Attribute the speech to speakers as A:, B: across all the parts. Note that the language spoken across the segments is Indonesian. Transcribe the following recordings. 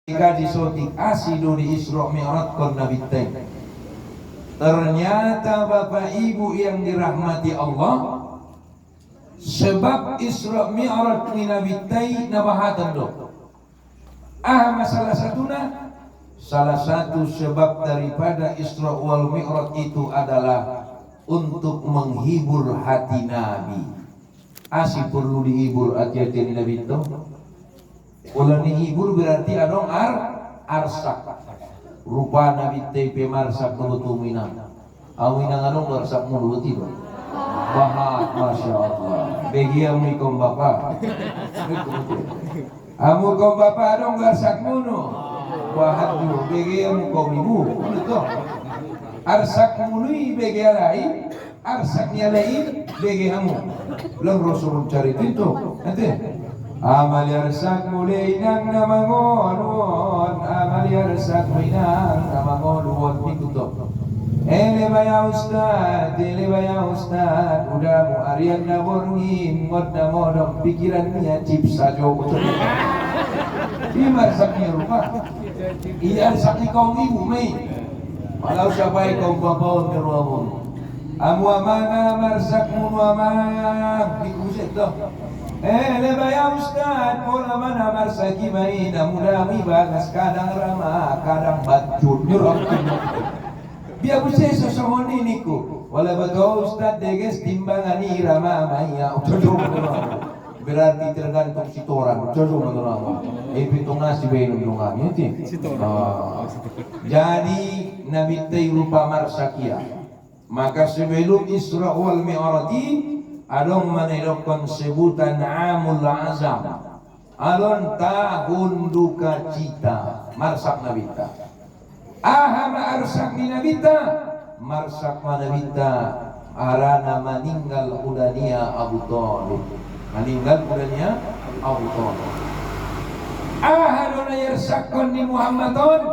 A: Kaji sotik asidu di Isra Mi'raj kon Nabi Tay. Ternyata Bapak Ibu yang dirahmati Allah, sebab Isra Mi'raj ni Nabi Tay nabahatan do. Salah satu sebab daripada Isra wal Mi'raj itu adalah untuk menghibur hati Nabi. Asih perlu dihibur hati-hati Nabi itu. Ulah dihibur berarti adong arsak. Rupa Nabi TP marsak betul minang. Awinang adong arsak mulu betul. Bahat masya Allah. Bagi amikom bapak. Amukom bapak adong arsak mulu. Bahat dulu. Bagi amikom ibu. Betul. Arsak mulu bagi lain. Arsaknya lain bagi kamu. Belum Rasul cari itu. Nanti. Amal yarsak mulai nang namangolon, amal yarsak minang namangolon ditutup. Elebaya ustad, udah mu arian na borngin, ngot na modong pikiran niya chip sajo betul. Ini marsaknya rumah. Ini arsak ni kaum ibu mai. Walau siapa kaum babaon keruamun. Amu amanga marsak munu amang dikuset doh. Lebaya ustad, pola mana marsaki maina mudah bagas kadang ramah, kadang bacun nyurok. Biar bisa sesuatu ini ku, wala baga ustad deges timbangan ni ramah maya. Berarti tergantung sitoran, jodoh menurut. Pitung nasi benom dongam, itu. Jadi Nabi Tay rupa marsakia, maka sebelum Isra wal Mi'raj alon menelokkan sebutan amul azam, alon tahun duka cita marsak nabita. Ahama arsak ni nabita, marsak nabita arana meninggal udania Abu Thalib, meninggal udania Abu Thalib. Ahadona yarsakon di Muhammadon,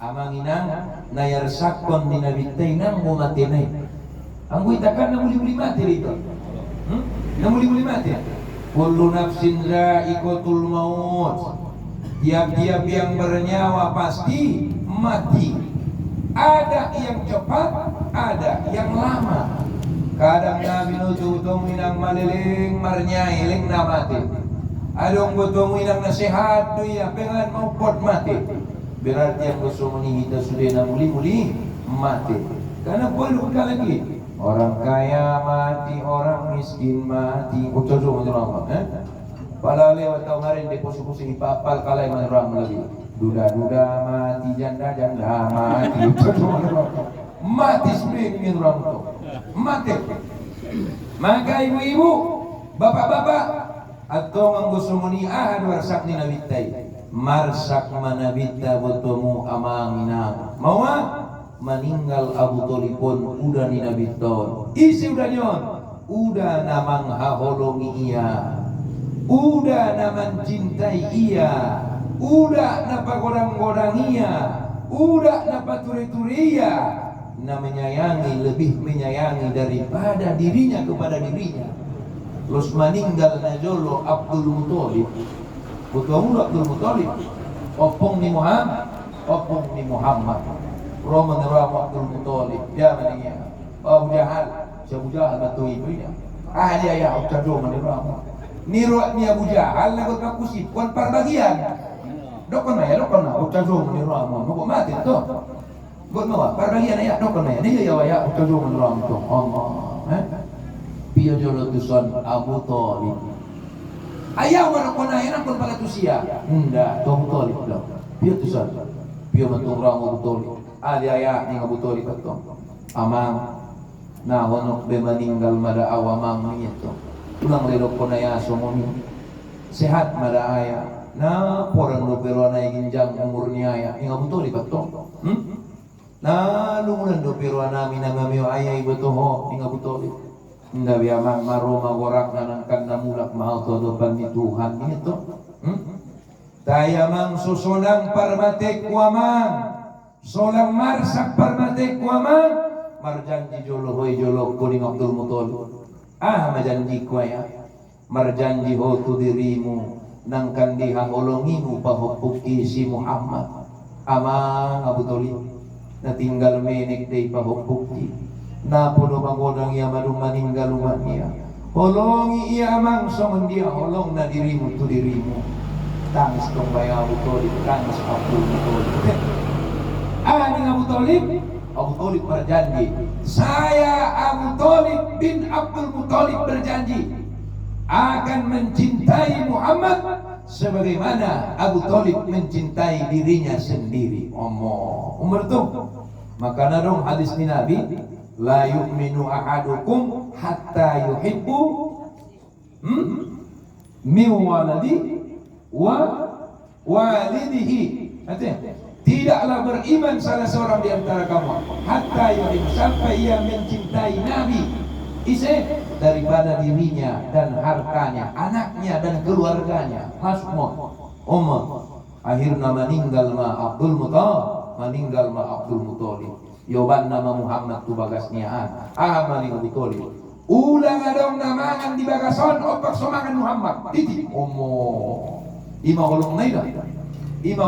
A: amanginang na yarsakon di nabita inang mumatinay. Ang itakan na muli-muli mati rito. Muli-muli mati. Kullu nafsin za'iqatul maut. Tiap-tiap yang bernyawa pasti mati. Ada yang cepat, ada yang lama. Kadang Nabi nututong minang maliling marnyailing na mati. Adong butong minang nasihat ya pengen mau pot mati. Berarti yang gusto menihita sudah na muli-muli mati. Karena perlu lagi. Orang kaya mati, orang miskin mati. Ucojo menurut Pada lewat tahun kemarin di pusu-pusu ipapal kalai menurut lagi. Duda-duda mati, janda-janda mati. Ucojo menurut mati sebenarnya menurut mati. Maka ibu-ibu, bapak-bapak, atau menggusumuni ahad warsak ni Nabi Tay. Marsak manabita bertemu amangina. Mau meninggal Abu Thalib pun udah ni Nabi Ton. Isi udah nyon. Udah namang haholongi iya. Udah namang cintai iya. Udah napa godang-godang iya. Udah napa turi-turi iya. Na menyayangi, lebih menyayangi daripada dirinya kepada dirinya. Terus meninggal najolo Abdul Muthalib. Betul Abdul Muthalib. Opong ni Muhammad. Opong ni Muhammad. Roman Abdul Muthalib dia meninggal. Abu Jahal, Abu Jahal betul ibunya. Dia ya ucado menirama. Niru ni Abu Jahal lagu kapusip kon parbagian. Dokon ya ucado menirama. Mau mati tu. Gon mau parbagian ya dokon ya. Dia ya ucado menirama tu. Allah. Pia jolo tusan Abu Thalib. Ayah mana kona yang kon pagatusia. Nda, Abu Thalib dah. Pia tusan. Pia mentung Abu Thalib. Aliaya ni Abu Thalib itu amang na honok be meninggal mada awamang itu ulang ledok konaya somoni sehat mada aya na porang do pero na ginjang umurnya aya ni Abu Thalib itu na lumulan do pero na minamamio aya ibeto ho ni Abu Thalib nda bi amang maroma gorak nanangkan namulak mahal todo ban ni Tuhan itu tayamang susonang parmatek kuamang solang marsak parmate kuama marjanji jolo hoi jolo kuning Abdul Muthalib majanji kuaya marjanji ho tu dirimu nang kandiha olongi upahopukki si Muhammad amang Abu Thalib na tinggal menek day pahopukki na puno mangodang iya madung maninggal umatnya olongi iya amang songon dia olong na dirimu tu dirimu tangis tong bayang Abu Thalib tangis Abu Thalib aning Abu Thalib berjanji saya Abu Thalib bin Abdul Muthalib berjanji akan mencintai Muhammad sebagaimana Abu Thalib mencintai dirinya sendiri. Umar tu. Maka nadong hadis ni Nabi, la yu'minu ahadukum hatta yuhibbu min waladi wa walidihi. Tidaklah beriman salah seorang di antara kamu hatta yuhibbu sampai ia mencintai Nabi daripada dirinya dan hartanya, anaknya dan keluarganya. Masmur Umar akhirnya meninggal ma Abdul Muthalib yoban nama Muhammad tu bagasniaan maning Abu Thalib ulang adong namangan di bagason opak somangan Muhammad titik ima holong naida ima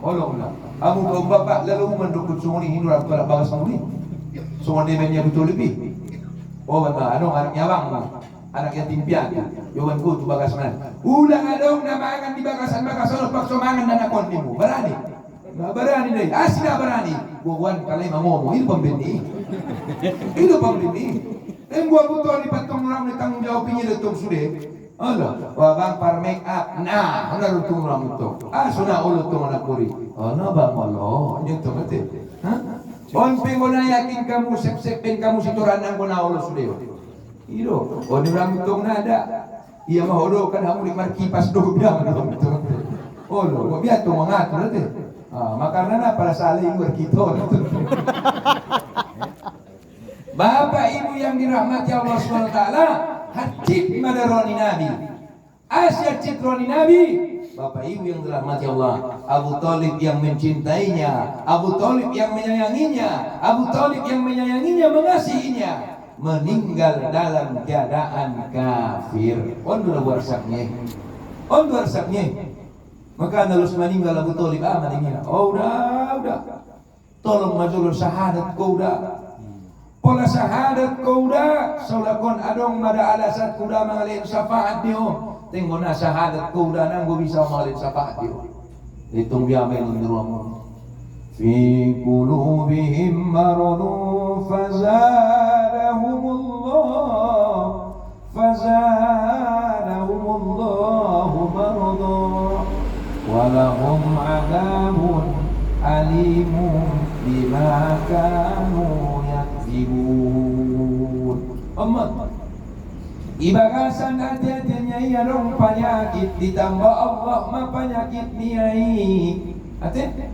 A: holong na amu kau bapak lalu mendukut sumuni hindu pada bagas muli sumuni mennya Abu Thalib anong anak nyawang anak yatim piatu yoban ku tu bagas mana ulang adong namangan di bagasan opak somangan dan akon nimu berani nggak berani deh asli nggak berani bukan kalian ngomong itu pembeli gua butuh di patong orang ditanggung jawabnya letung sudah wabang par make up nah mana letung orang itu sudah letung anak kuri bang Allah nyentuh ngerti pengguna yakin kamu sep-sepin kamu setoran ang guna Allah sudah itu di orang letung nada iya mah kan kamu di markipas do biang biar tuh mengatur nanti makanya para saling berkito. Bapak ibu yang dirahmati Allah SWT, hacip madaroni Nabi, asyik citroni Nabi. Bapak ibu yang dirahmati Allah, Abu Thalib yang mencintainya, Abu Thalib yang menyayanginya, Abu Thalib yang menyayanginya, mengasihinya, meninggal dalam keadaan kafir. Ondur warsaknya. Maka nalus meninggal Abu Thalib meninggal. Udah. Tolong majul syahadat kau udah. Pola syahadat kau udah. Saulakon adong mada alasat kau udah mengalih syafaat dia. Tengok na syahadat kau udah nanggo bisa mengalih syafaat dia. Hitung dia melun diruamu. Fi qulubihim maradun fazadahumullahu maradun. Walahum adabun alimun bima kanu yakzibun. Ibagasan aja-ajanya iya dong penyakit ditambah Allah mah penyakit niai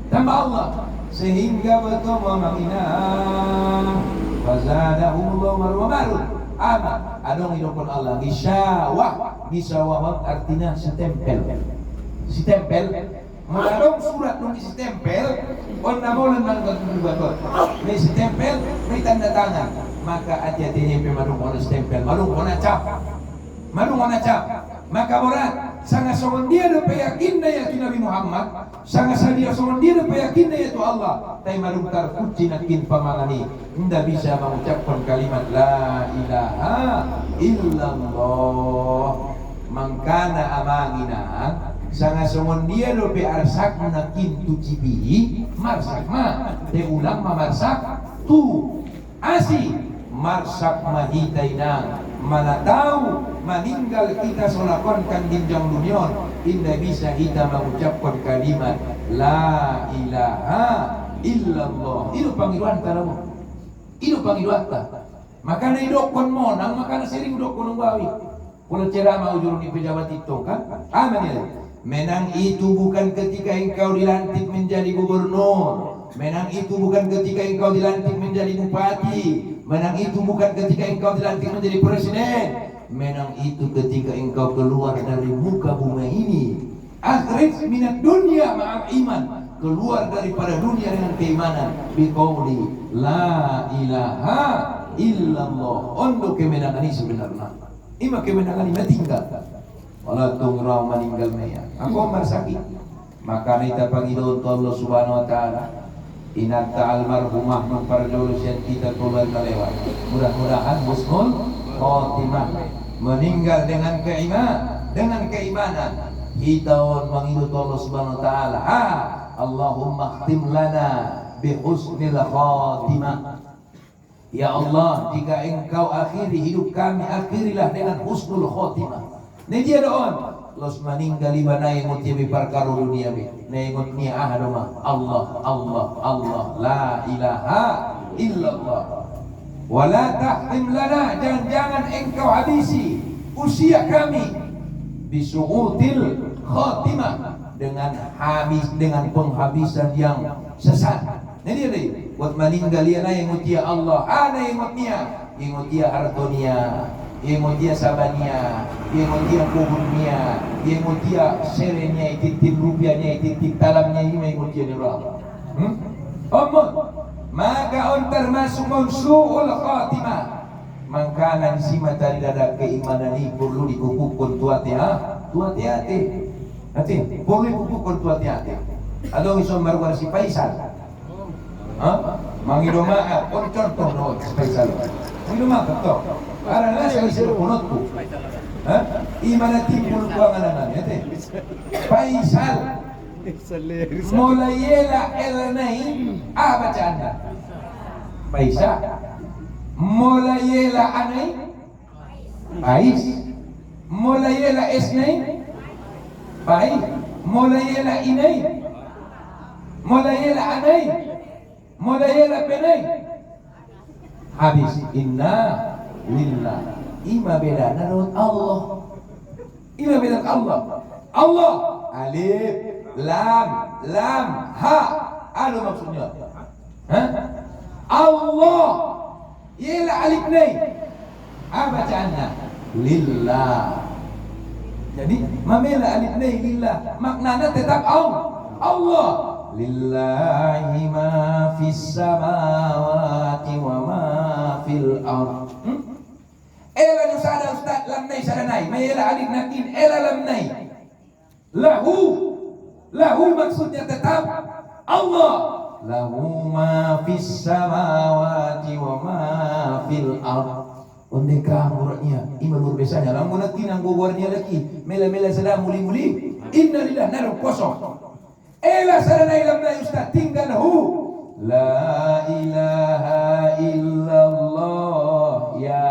A: tambah Allah sehingga betul memangina fazadahumullahu marwamarun adong hidupkan Allah gisawah artinya setempel mengadong surat nung isi tempel namulan manggod berbuat may isi tempel may tanda tangan maka hati-hatinya pemadung ono stempel madung ono cap maka berat sangat songon dia do yakin na yakin Nabi Muhammad sangat sadia songon dia do yakin na yaitu Allah tay madung tarkuci nakin pamangani tidak bisa mengucapkan kalimat la ilaha illallah mangkana amangina sangat songon dia do arsak nakin tu cibi marsak ma te ulang ma marsak tu asi marsak mahitainang mana tahu meninggal kita solakon kan dinjang dunia indah bisa kita mengucapkan kalimat la ilaha illallah itu panggilan tanamu itu panggilan makanya idokon monang makanya sering idokon ngbawi kalau ceramah ujurun di pejabat itu kan amin. Menang itu bukan ketika engkau dilantik menjadi gubernur. Menang itu bukan ketika engkau dilantik menjadi bupati. Menang itu bukan ketika engkau dilantik menjadi presiden. Menang itu ketika engkau keluar dari muka bumi ini. Akhrij minat dunia ma'al iman. Keluar daripada dunia dengan keimanan. Biqauli la ilaha illallah. Untuk kemenangan ini sebenarnya. Ima kemenangan ini tinggal. wala tungra meninggal maya aku marsaki maka nita Panginoon to Allah Subhanahu wa taala inata almarhumah memperjulus yang kita keluar lewat mudah-mudahan husnul khotimah meninggal dengan keimanan kita mengilut Allah Subhanahu wa taala Allahumma khtim lana bi husnil khatimah. Ya Allah, jika engkau akhiri hidup kami, akhirilah dengan husnul khotimah. Ini dia doa. Los meninggal iba na ingot niya perkara dunia be. Na ingot niya doma. Allah, Allah, Allah, la ilaha illallah. Wala tahtim lana, jangan engkau habisi usia kami bisu'util khatimah, dengan penghabisan yang sesat. Ini dia deh. Buat meninggal dia ingot dia Allah, ada ingot dia hartonia, ingot dia sabania, ingot dia kubunnya, ingot dia serenya, titik rupiahnya, titik talamnya, ini ingot dia nurah. Maka on termasuk su'ul khatimah. Mangkanan si matari dada keimanan ini perlu dikupukkan hati-hati. Perlu dikupukkan hati-hati. Ada iso baru si Faisal. Mangido maaf, contoh no Faisal. Mangido maaf to. Para na sa isip punotku. Imana timbul ko ang anananya te. Faisal. Molayela elnai bacaan. Faisal. Molayela anai Faiz. Molayela esnai Faiz. Molayela inai Molayela anai Molayela penai habis inna lillah. Ima beda narut Allah. Ima beda Allah alif lam ha. Ada maksudnya Allah yela alif nai bacaannya lillah. Jadi mamela alif nai lillah maknanya tetap Allah. Lillahi ma fis samawati wa ma fil ard. Ela nusada ustaz lam nai sadanai mayela alif nakin ela lam nai lahu maksudnya tetap Allah. Lahu ma fis samawati wa ma fil ard. Onde kamurnya imalur besanya lamun nakin ang gugornya lagi mela sedang muli inna lillahi naru kosong. Ela saranai lamna ustaz tinggal la ilaha illallah ya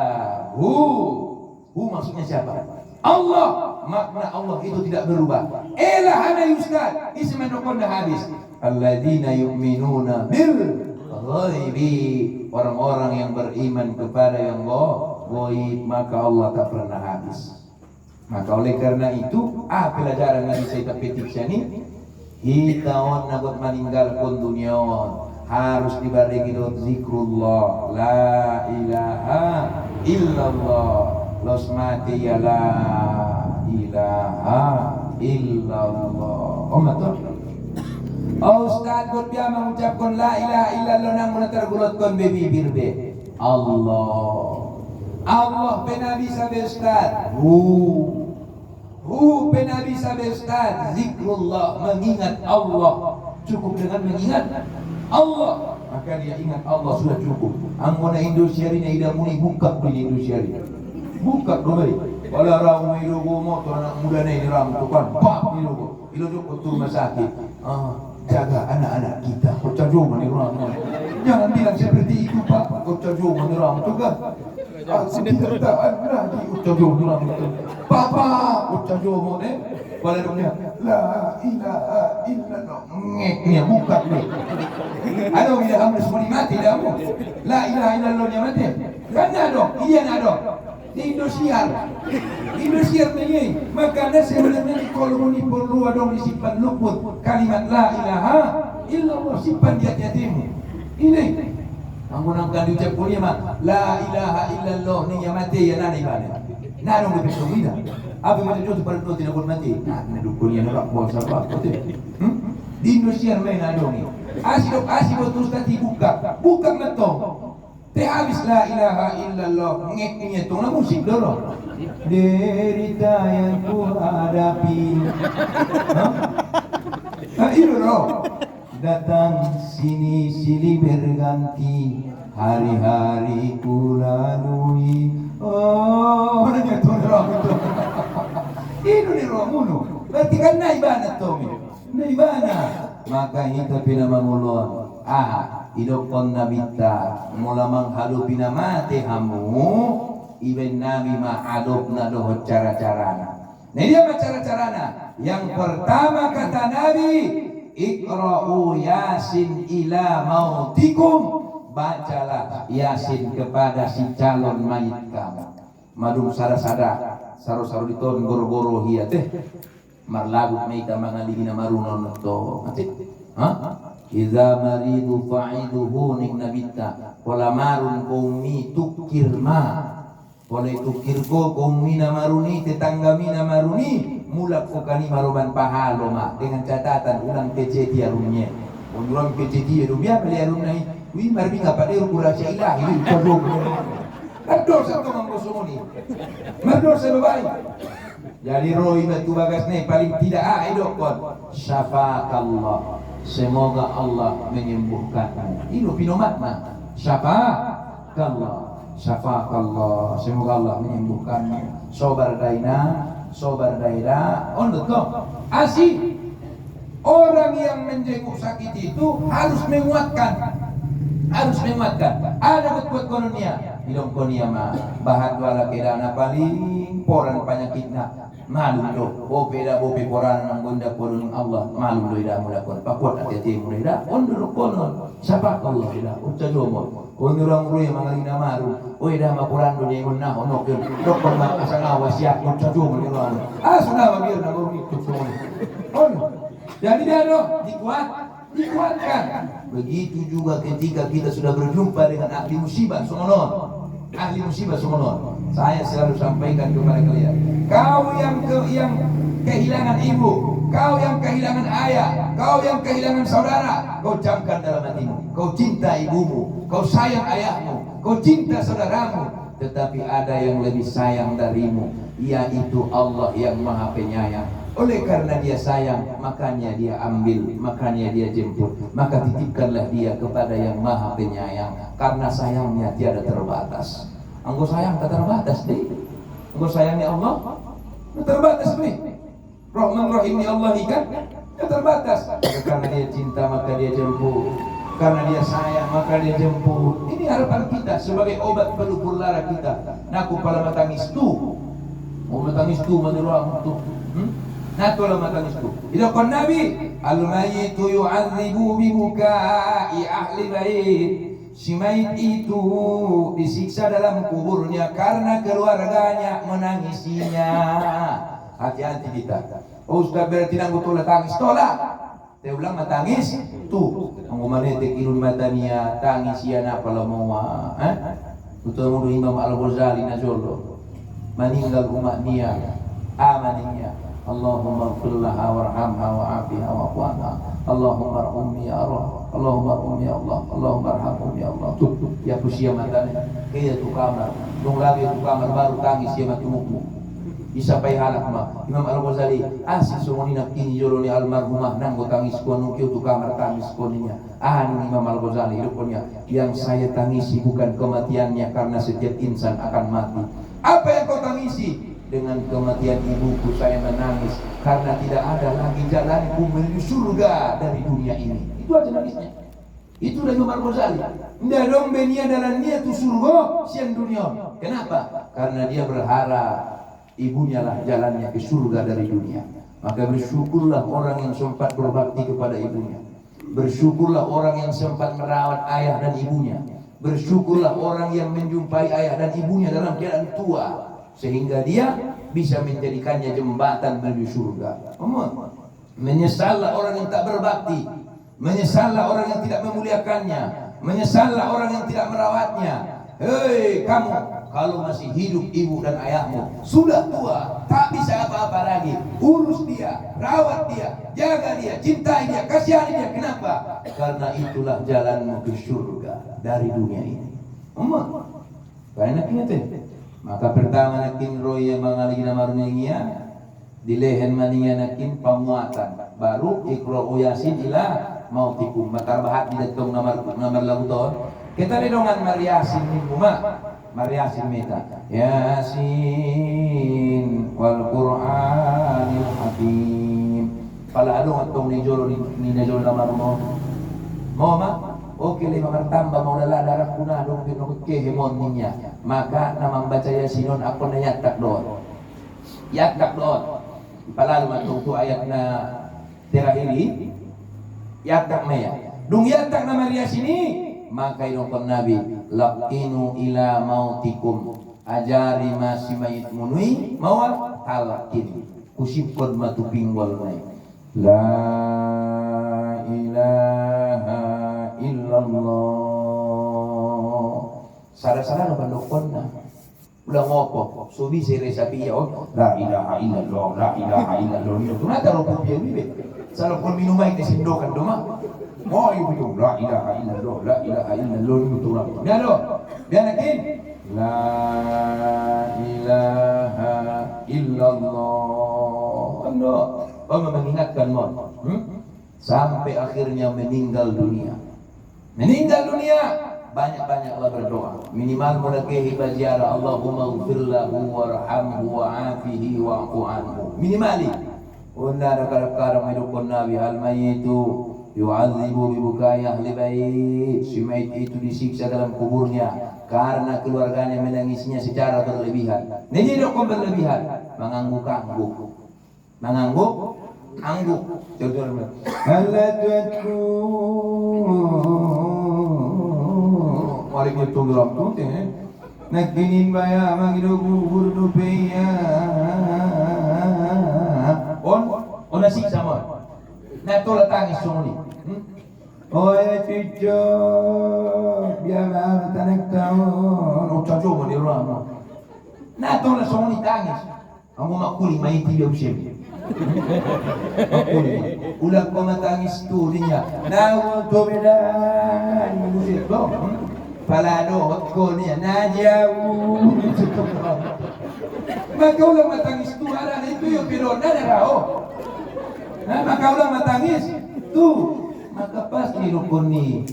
A: maksudnya siapa? Allah. Makna Allah itu tidak berubah. Ela hana ustaz isma dokonda habis. Alladzina yu'minuna bil ghaibi, orang-orang yang beriman kepada yang gaib, maka Allah tak pernah habis. Maka oleh karena itu pelajaran yang saya petik sini kita buat meninggalkan dunia harus dibarengi dengan zikrullah la ilaha illallah. Los mati ya la ilaha illallah. Betul. Ustaz buat dia mengucapkan la ilaha illallah namun tergulutkan bibir be Allah benabi sabe ustaz benabi sabe ustaz zikrullah, mengingat Allah. Cukup dengan mengingat Allah, maka dia ingat Allah sudah cukup. Anggona Indonesia ini tidak muni buka di Indonesia ini buka kembali wala ramu ilugo motor anak muda ini ramu tukan pak ilugo rumah sakit. Jaga anak-anak kita. Kocak jom ni ramu. Jangan bilang seperti itu pak. Kocak jom ni ramu tukan. Sinetron tak ada lagi kocak jom ni ramu. Papa kocak jom ni. Wala dunia la ilaha illallah. Ni buka ni. Ada bila kamu semua mati dah mu. La ilaha illallah ni mati. Kan ada. Iya ada. Di Indosiar ni makanya sebenarnya di koloni perlu ada disimpan luput kalimat la ilaha illallah, simpan di hatimu. Ini anggun diucap punya mak la ilaha illallah ni yang mati ya nani balik nani udah besok ida apa macam itu perlu tidak boleh mati nah dukun yang orang buat apa di Indosiar main ada ni asih terus tadi buka metong Teh habis la ilaha illallah ngek tong musik dulu. Derita yang ku hadapi. Itu loh. Datang sini silih berganti, hari-hari ku lalui. Oh, nanya tuh roh itu. Itu ni roh mulu. Berarti kan naibana tuh. Naibana. Maka itu pinama mulon. Hidup kon nabita mula menghalupi nama tehamu iben nabi ma adopna doh cara-carana. Nah dia mah cara-carana. Yang pertama kata Nabi, Iqra'u Yasin ila mautikum. Bacalah Yasin kepada si calon mayit kamu. Madum sada-sada saru-saru diton goro-goro hiya teh. Marlagu meita mangaligina marunon to. Iza maridu fa'iduhu ning nabita pola marun kumi tukir ma pola tukir ko kumi namaruni tetangga mi namaruni mulak ko kani maruban pahalo ma dengan catatan ulang PC dia rumnya ulang PC dia rumnya beli rumnya wi marbi ngapa dia kurasa ilahi kodok dosa to mangkosoni dosa baik jadi roi batu bagas nih paling tidak idokon syafaqallah. Semoga Allah menyembuhkanmu. Itu pinomatna. Syafaqallah. Syafaqallah. Semoga Allah menyembuhkanmu. Sobar daina. Betul. Asih. Orang yang menjenguk sakit itu harus menguatkan. Ada buat kononia. Hidung konia mah. Bahan wala kedana paling poran penyakitna. Malum do, bope poran nang gonda konon Allah, malum do ida mula kon. Pakuat ati mula ida, ondur konon. Siapa Allah ida? Uca domo. Onurang ruye mangalina maru. O ida mapuran do nyemun nah onok yo. Dok kon ma asang awas ya uca domo ni ron. Asuna biar na guru itu semua. On. Jadi dia dikuatkan. Begitu juga ketika kita sudah berjumpa dengan ahli musibah semono. Saya selalu sampaikan kepada kalian, kau yang kehilangan ibu, kau yang kehilangan ayah, kau yang kehilangan saudara, kau camkan dalam hatimu, kau cinta ibumu, kau sayang ayahmu, kau cinta saudaramu, tetapi ada yang lebih sayang darimu, yaitu Allah yang Maha Penyayang. Oleh karena dia sayang, makanya dia ambil, makanya dia jemput, maka titipkanlah dia kepada yang Maha Penyayang, karena sayangnya tiada terbatas. Engkau sayang tak terbatas deh. Engkau sayangnya Allah tak terbatas deh. Rahman Rahimnya Allah ikan tak terbatas. Karena dia cinta maka dia jemput, karena dia sayang maka dia jemput. Ini harapan kita sebagai obat pelupur lara kita. Naku pala matangis tu, matangis tu menurut tu. Natulah matangis tu. Ida kon Nabi, al-mayyitu yu'adzibu bi bukai ahli bait. Si mayit itu disiksa dalam kuburnya karena keluarganya menangisinya. Hati-hati kita. Oh, Ustaz berarti nang betul tangis tolak. Saya ulang matangis tuh. Anggo manete kilun matania tangis ya na pala moa. Betul mudu Imam Al-Ghazali najolo. Meninggal umatnya amaninya. Allahumma ighfir laha warhamha wa'afiha wa'fu anha. Allahumma arhamni ya Allah. Allahumma arhamni ya Allah. Allahumma arhamhum ya Allah. Tuh ya kusia matanya. Kaya tu kamar. Dong lagi tu kamar baru tangis ya matumukmu. Bisa pay halak ma. Imam Al-Ghazali asih sumuni nakini joloni almarhumah nang go tangis ko nung tu kamar tangis ko ninya. Ni Imam Al-Ghazali rupanya yang saya tangisi bukan kematiannya karena setiap insan akan mati. Apa yang kau tangisi? Dengan kematian ibuku saya menangis karena tidak ada lagi jalanku menuju surga dari dunia ini. Itu aja nangisnya. Itu dari Imam Al-Ghazali. Ndak dong benia dalam dia tu surga siang dunia. Kenapa? Karena dia berharap ibunya lah jalannya ke surga dari dunia. Maka bersyukurlah orang yang sempat berbakti kepada ibunya. Bersyukurlah orang yang sempat merawat ayah dan ibunya. Bersyukurlah orang yang menjumpai ayah dan ibunya dalam keadaan tua, sehingga dia bisa menjadikannya jembatan menuju surga. Menyesallah orang yang tak berbakti, menyesallah orang yang tidak memuliakannya, menyesallah orang yang tidak merawatnya. Hei kamu, kalau masih hidup ibu dan ayahmu, sudah tua, tak bisa apa-apa lagi, urus dia, rawat dia, jaga dia, cintai dia, kasihani dia. Kenapa? Karena itulah jalanmu ke surga dari dunia ini. Umma. Banyak teh. Maka pertama nakin roya mangaligi namarungia dilehen mania nakin pamuatan. Baru iqra'u yasin ila mautikum. Maka bahat di datang namar lagu ton. Kita redongan mariasin minguma. Mariasin meta. Yasin wal Qur'anil Hakim. Pala adong atong ni najolo namar mo. Mau ma? Oke lima bertambah mau lelah darah punah dong kita kehemon ninya. Maka nama membaca Yasinon aku na yatak doon. Yatak doon. Palalu matungtu ayat na terakhiri. Yatak maya. Dung yatak nama Yasini. Maka inokon Nabi laqinu ila mautikum. Ajari masih mayit munui mawal talakin. Kusipkon matuping walnai. La ilaha illallah. Sara-sara no bandokon na. Ulah ngopo, subi sire sapi ya. La ilaha illallah, la ilaha illallah. Itu nata ro pia bibe. Salo pun minum baik disindokan doma. Mau ibu la ilaha illallah, la ilaha illallah itu lah. Ya do. Biar lagi. La ilaha illallah. Ando, mengingatkan mon. Sampai akhirnya meninggal dunia. Meninggal dunia, banyak-banyaklah berdoa. Minimal mudakehi baziarah Allahumma ighfir lahu warhamhu wa'afihi wa'fu anhu. Minimali. Unda ada kadang-kadang hidupkan Nabi al-mayyitu yu'adzibu bibukai ahli bait. Si mayit itu disiksa dalam kuburnya karena keluarganya menangisnya secara berlebihan. Ini hidupkan berlebihan, mengangguk-angguk. Angguk. Contohnya. Halatku. Mari kita tunggu tu teh. Nakinin baya magido kubur dupeya. On asik sama. Nak tolak tangis soni. Oh ya cucu, biar maaf tanak tahun. Oh cucu mana orang? Nak tolak soni tangis. Kamu makuli main tiga usia. Ulang pematangis tulinya nawa to beda musik lo palado ko niya najau maka ulang matangis tu ada itu yo pero nada rao maka ulang matangis tu maka pasti rukun ni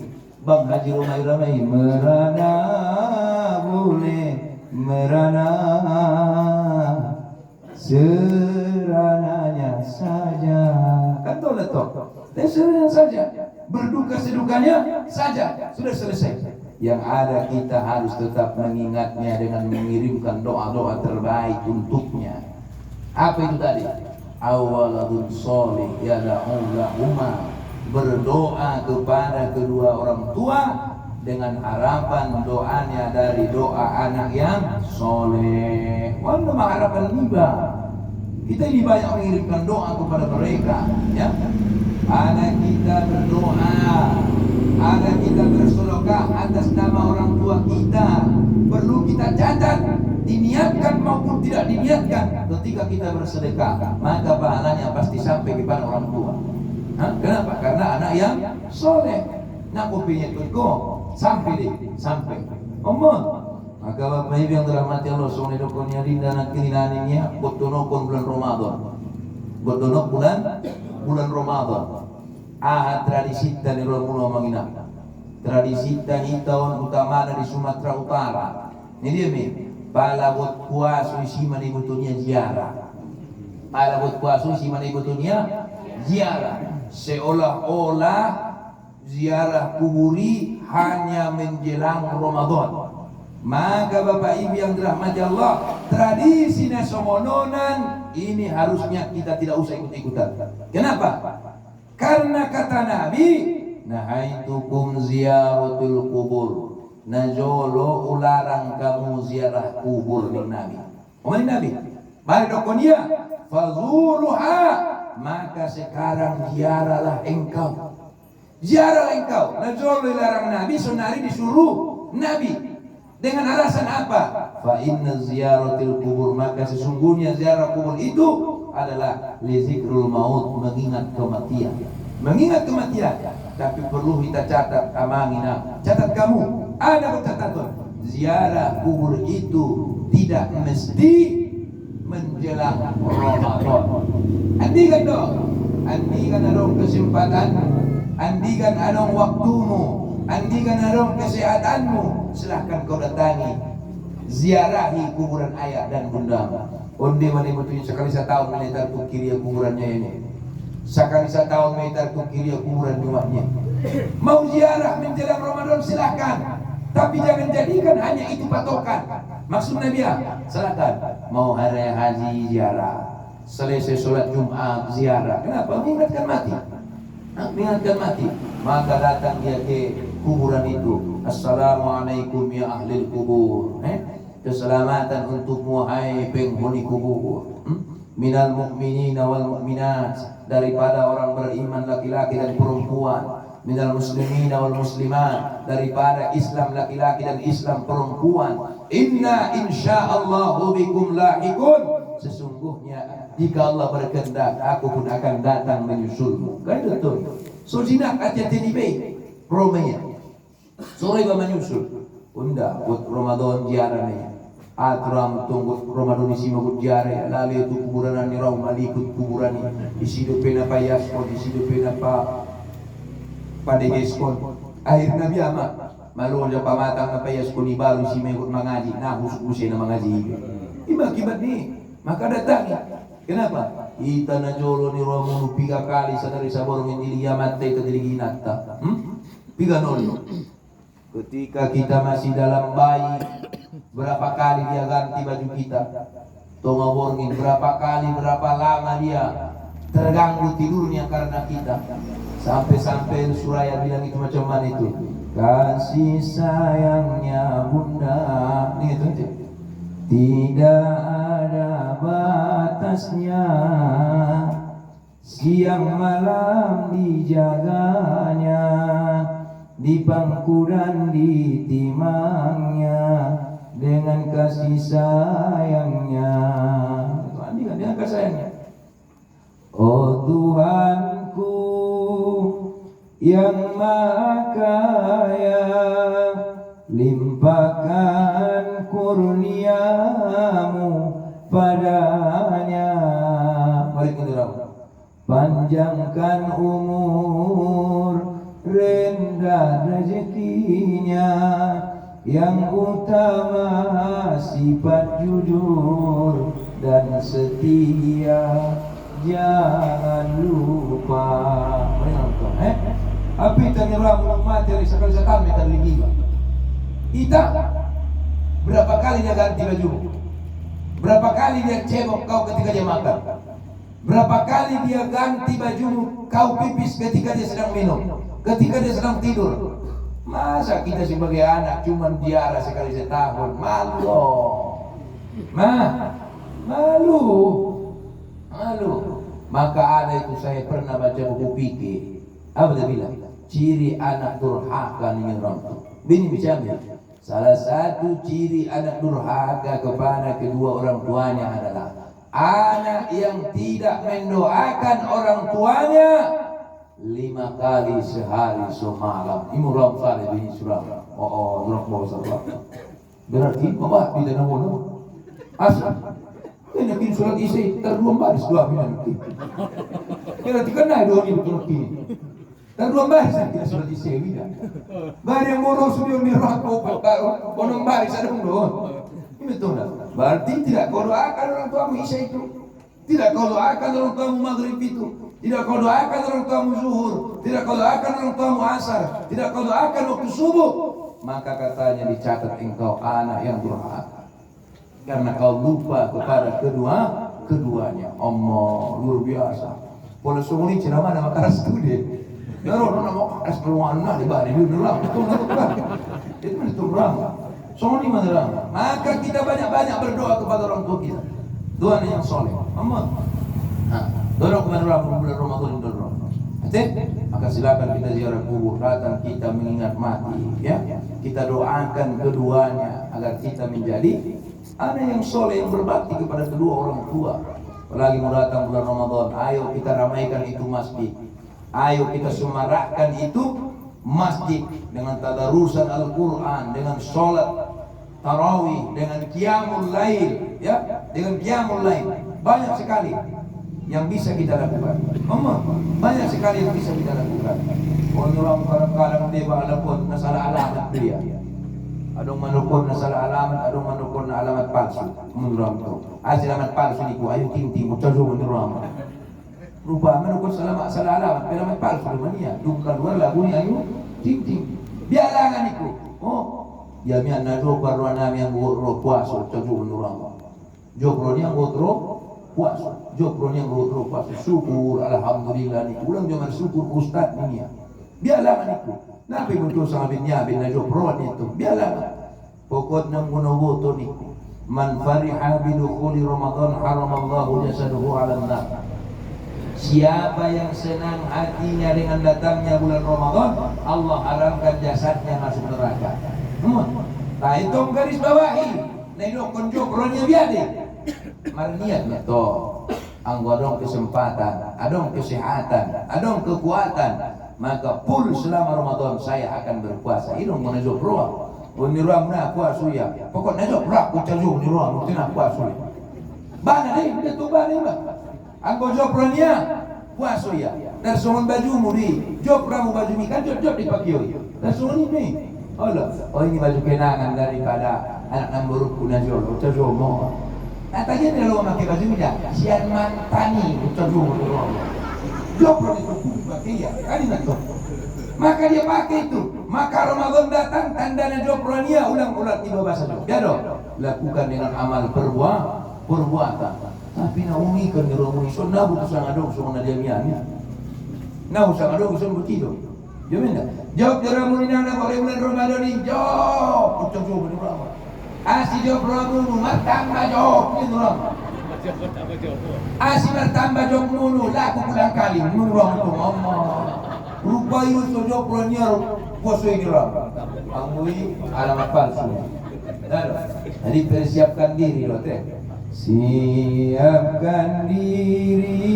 A: Bang Haji Ramai merana boleh merana serananya saja kan tolak serananya saja berduka sedukanya saja sudah selesai. Yang ada kita harus tetap mengingatnya dengan mengirimkan doa-doa terbaik untuknya. Apa itu tadi? Awaladun soleh yada'u lahuma, berdoa kepada kedua orang tua dengan harapan doanya dari doa anak yang soleh. Walaupun harapan riba, kita ini banyak mengirimkan doa kepada mereka, ya. Anak kita berdoa, anak kita bersedekah atas nama orang tua kita. Perlu kita catat, diniatkan maupun tidak diniatkan. Ketika kita bersedekah, maka pahalanya pasti sampai kepada orang tua. Kenapa? Karena anak yang soleh. Nak kopinya itu sampai. Maka Bapak Ibu yang dirahmati Allah Subhanahu wa taala dan kirinaninya botonokon bulan Ramadan. Botonok bulan Ramadan. Tradisi dari Romulo Mangina. Tradisi dari tahun utama di Sumatera Utara. Ini dia pala buat puasa isi mana butuhnya ziarah. Pala buat puasa isi mana butuhnya ziarah. Seolah-olah ziarah kuburi hanya menjelang Ramadan. Maka Bapak Ibu yang dirahmati Allah, tradisi nasomononan ini harusnya kita tidak usah ikut-ikutan. Kenapa? Karena kata Nabi, nahaitukum ziyaratul kubur. Najolo ularang kamu ziarah kubur ning Nabi. Omong Nabi, mari dokonia fazuruha, maka sekarang ziarahlah engkau. Ziarahlah engkau. Najolo dilarang Nabi, sonari disuruh Nabi. Dengan alasan apa? Fa inna ziyaratil kubur, maka sesungguhnya ziarah kubur itu adalah lizikrul maut, mengingat kematian. Mengingat kematian. Tapi perlu kita catat, amangina. Catat kamu, ada catatan. ziarah kubur itu tidak mesti menjelang Ramadan. Andikan dong, andikan adong kesempatan, andikan adong waktumu, andikan adong kesehatanmu, silahkan kau datangi, ziarahi kuburan ayah dan bunda. Onde mana betul sekali setahun menetar ku kiri kuburannya ini, sekali setahun menetar ku kiri kuburan rumahnya. Mau ziarah menjelang Ramadan silahkan, tapi jangan jadikan hanya itu patokan. Maksud Nabi silakan. Mau hari haji ziarah, selesai sholat Jumat ziarah. Kenapa? Mengingatkan mati. Mengingatkan mati. Maka datang dia ke kuburan itu. Assalamualaikum ya ahli kubur. Keselamatan untukmu hai penghuni kubur. Minal mu'minina wal mu'minat, daripada orang beriman laki-laki dan perempuan. Minal muslimina wal muslimat, daripada Islam laki-laki dan Islam perempuan. Inna insyaallahu bikum lahiqun, sesungguhnya jika Allah berkehendak aku pun akan datang menyusulmu. Kan betul. So jinak aja tinibe Romanya sore ba menyusul unda buat Ramadan ziarahnya atram tunggu Ramadan isi magut ziarah lalu itu kuburan ni raum alikut kuburan isi dopena payas o isi dopena pa pada geskon akhir Nabi amat malu aja pamatang apa ya sekuni baru si mengikut mengaji nah usai na mengaji akibat ni maka datang kenapa kita najolo ni romo 3 kali sadari sabor mendiri yamat te kediri ginata piga nol ketika kita masih dalam bayi berapa kali dia ganti baju kita tongoborngin berapa kali berapa lama dia terganggu tidurnya karena kita sampai Suraya bilang itu macam mana itu kasih sayangnya bunda ini itu tidak ada batasnya siang malam dijaganya di bangku dan di timangnya dengan kasih sayangnya dengan kasih sayangnya. Oh Tuhanku yang Maha Kaya, limpahkan kurniamu padanya. Mari kita panjangkan umur, rendah rezekinya, yang utama sifat jujur dan setia. Jangan lupa menonton. Api ternyerah mati dari sekali sekali terlibat. Ita berapa kali dia ganti baju? Berapa kali dia cebok kau ketika dia makan? Berapa kali dia ganti bajumu kau pipis ketika dia sedang minum? Ketika dia sedang tidur? Masa kita sebagai anak cuma ziarah sekali setahun? Malu. Malu. Maka ada itu saya pernah baca buku fikih. Apa dia bilang? Ciri anak durhaka ni orang tu. Bini bicara. Salah satu ciri anak durhaka kepada kedua orang tuanya adalah anak yang tidak mendoakan orang tuanya 5 kali sehari semalam. Ini orang saleh bini surah. Orang bawa surah. Berarti bawa di dalam mana? Asal. Ini bikin surat isi terdua baris 2 bilang itu. Kira dikenal dua ini betul ini. Terdua baris kita surat isi bilang. Bari yang moro sudah mirako bonong baris ada dong. Ini betul tak? Berarti tidak kau doakan orang tuamu isya itu. Tidak kau doakan orang tuamu maghrib itu. Tidak kau doakan orang tuamu zuhur. Tidak kau doakan orang tuamu asar. Tidak kau doakan waktu subuh. Maka katanya dicatat engkau anak yang durhaka. Karena kau lupa kepada keduanya. Allah luar biasa. Pola sungguh ini ceramah nama keras tu dia. Lalu nama keras berwarna di bawah dia dalam. Itu berang. Sungguh ini mana? Maka kita banyak-banyak berdoa kepada orang tua kita. Doa yang soleh. Amat. Doa kepada orang bulan Ramadan doa. Maka silakan kita ziarah kubur, datang kita mengingat mati. Ya, kita doakan keduanya agar kita menjadi anak yang soleh yang berbakti kepada kedua orang tua. Apalagi mau datang bulan Ramadan, ayo kita ramaikan itu masjid. Ayo kita semarakkan itu masjid dengan tadarusan Al-Quran, dengan sholat tarawih, dengan qiyamul lail, ya, dengan qiyamul lail. Banyak sekali yang bisa kita lakukan. Banyak sekali yang bisa kita lakukan. Orang kadang-kadang dia walaupun nasalah alamat dia. Adong manukun nasalah alamat, adong manukun na alamat palsu. Menurut tu. Alamat palsu ni ku ayo ting-ting ku tajo menurut. Rupa manukun salah alamat, alamat palsu mania. Duka luar lagu ni ayo ting-ting. Bialangan iku. Ya mi anado parwana mi ang ro puaso tajo menurut. Jokro ni ang ro puasa, jokro yang ro puasa, syukur, alhamdulillah ni ulang jangan syukur ustaz ni ya. Biarlah niku. Nabi betul sama binnya bin jokro ni itu. Biarlah. Pokok nang gunawo to niku. Man fariha bi dukhuli Ramadan haramallahu jasaduhu 'alan nar. Siapa yang senang hatinya dengan datangnya bulan Ramadan, Allah haramkan jasadnya masuk neraka. Nah, itu garis bawahi. Neno konjokronya biade. Marniat ya toh, anggodong kesempatan, adong kesehatan, adong kekuatan, maka full selama Ramadan saya akan berpuasa. Ini menajok roh, uniruang na puasa ya. Pokok najok roh, ucaju uniruang, mungkin aku puasa. Bana deh, dia tu bana bah. Anggodong rohnya puasa ya. Dan soal baju muri, job ramu baju ni kan job dipakai. Dan soal ini, oh ini baju kenangan daripada anak namburuk najok, ucaju mo. Nah tadi dia lo pakai baju dia, sian mantani untuk dulu. Jopro itu pakai ya, kali nak. Maka dia pakai itu. Maka Ramadan datang tandanya jopronnya ulang-ulang ibadah saja. Ya dong, lakukan dengan amal perbuatan. Tapi naungi kan diromui sunnah butuh sangat dong semua najamian. Nah usah dong usah begitu. Gimana? Jawab jarak mulina nak bulan Ramadan ini jawab untuk dulu. Asi job mulu martamba job gitu loh. Asi martamba job mulu laku pulang kali murah tu ngomong. Rupa itu job niar puasa ini loh. Angui alamat palsu. Jadi persiapkan diri loh teh. Siapkan diri,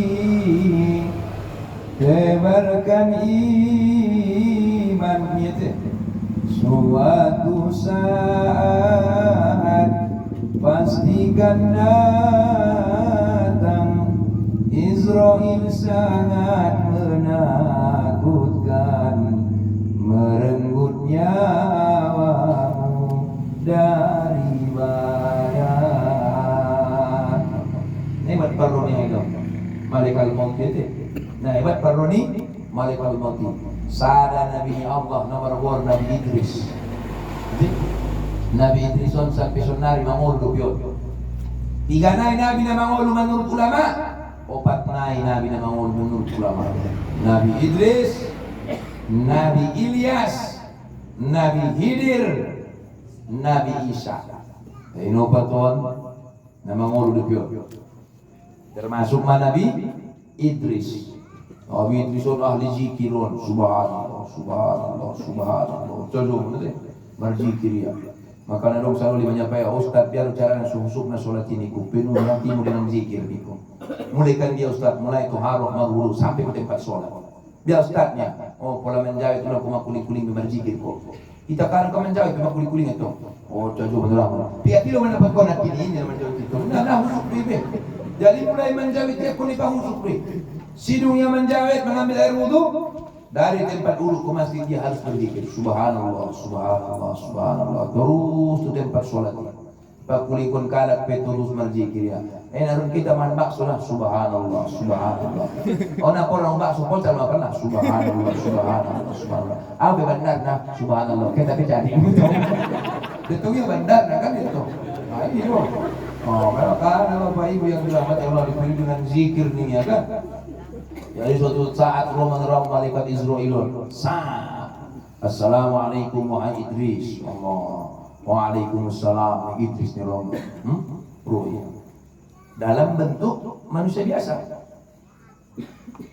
A: tebarkan imannya teh. Suatu saat pastikan datang, Israel sangat menakutkan, merenggut nyawamu dari badan. Hebat paroni itu, malaikat maut itu. Nah hebat paroni, malaikat maut itu. Sada Nabi Allah nomor 1 Nabi Idris. Nabi Idris sampai sonari mangulu pion. 3 nabi na mangulu menurut ulama, 4 nabi na mangulu menurut ulama. Nabi Idris, Nabi Ilyas, Nabi Hidir, Nabi Isa. Ini 4 tahun na mangulu pion. Termasuk Nabi Idris. Nabi Idris ahli zikirun, subhanallah, subhanallah, subhanallah. Coba betul berzikir ya. Maka nadong selalu menyampaikan Ustaz biar cara susuk na solat ini ku penuh hatimu dengan zikir niku. Mulaikan dia Ustaz, mulai itu harus maghulu sampai ke tempat solat. Dia Ustaznya, pola menjawab itu aku makuling-kuling berzikir kok. Kita kan menjawab itu makuling-kuling itu. Coba betul. Pihak tidak mendapat konak ini menjawab itu. Nah, husuk bebe. Jadi mulai menjawab dia kun ipa husuk bebe. Sidungnya menjawab mengambil air wudu dari tempat wudhu ke masjid dia harus berzikir subhanallah subhanallah subhanallah terus ke tempat sholat. Pakulikun kalak pe terus berzikir ya. Narun kita man bakso lah subhanallah subhanallah. Ona porong bakso kota mah pernah subhanallah subhanallah subhanallah. Apa benar nah subhanallah kita cari. Betulnya benar kan itu. Nah ini loh. Kalau Bapak Ibu yang dirahmati Allah dipilih dengan zikir nih ya kan. Jadi suatu saat Allah menerang malaikat Israel. Assalamualaikum wahai Idris. Waalaikumsalam Idris nih Allah. Dalam bentuk manusia biasa.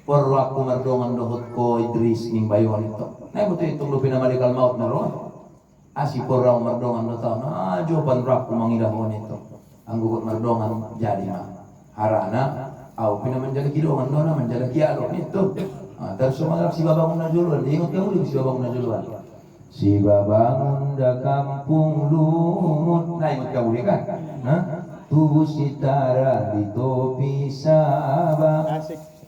A: Perwaku merdongan dohut ko Idris ning bayon itu. Nah betul itu lebih nama malaikat maut naroh. Asi porang merdongan dohut. Nah jawaban raku mangidah itu. Anggugut merdongan jadi harana. Au pina menjaga kidongan dona menjaga kialo itu. Terus semangat si babang najuluan, ingat kamu di si babang najuluan. Si babangun da kampung lumut. Nah ikut kamu kan? Tubuh sitara di topi Sabah.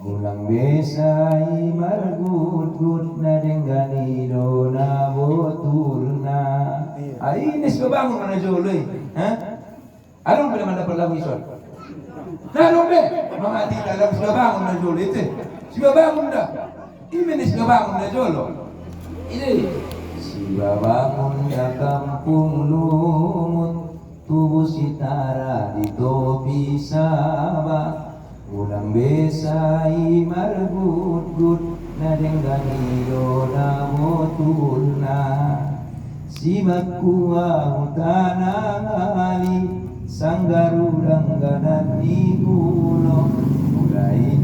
A: Ulang besai margut-gut na denggani dona botulna. Ini si babangun mana joloi? Anong bila man dapat lagu ison? Nah dong be, mga di dalam si babangun na joloi itu. Si babangun dah. Ini si babangun na jolo. Ini si babangun da kampung lumut. Tubuh sitara di topi Sabah. Ulang besai margut-gut na denggani dona botulna. Simak kuah tanang ali sanggarudang ganan ni gulo. Mulai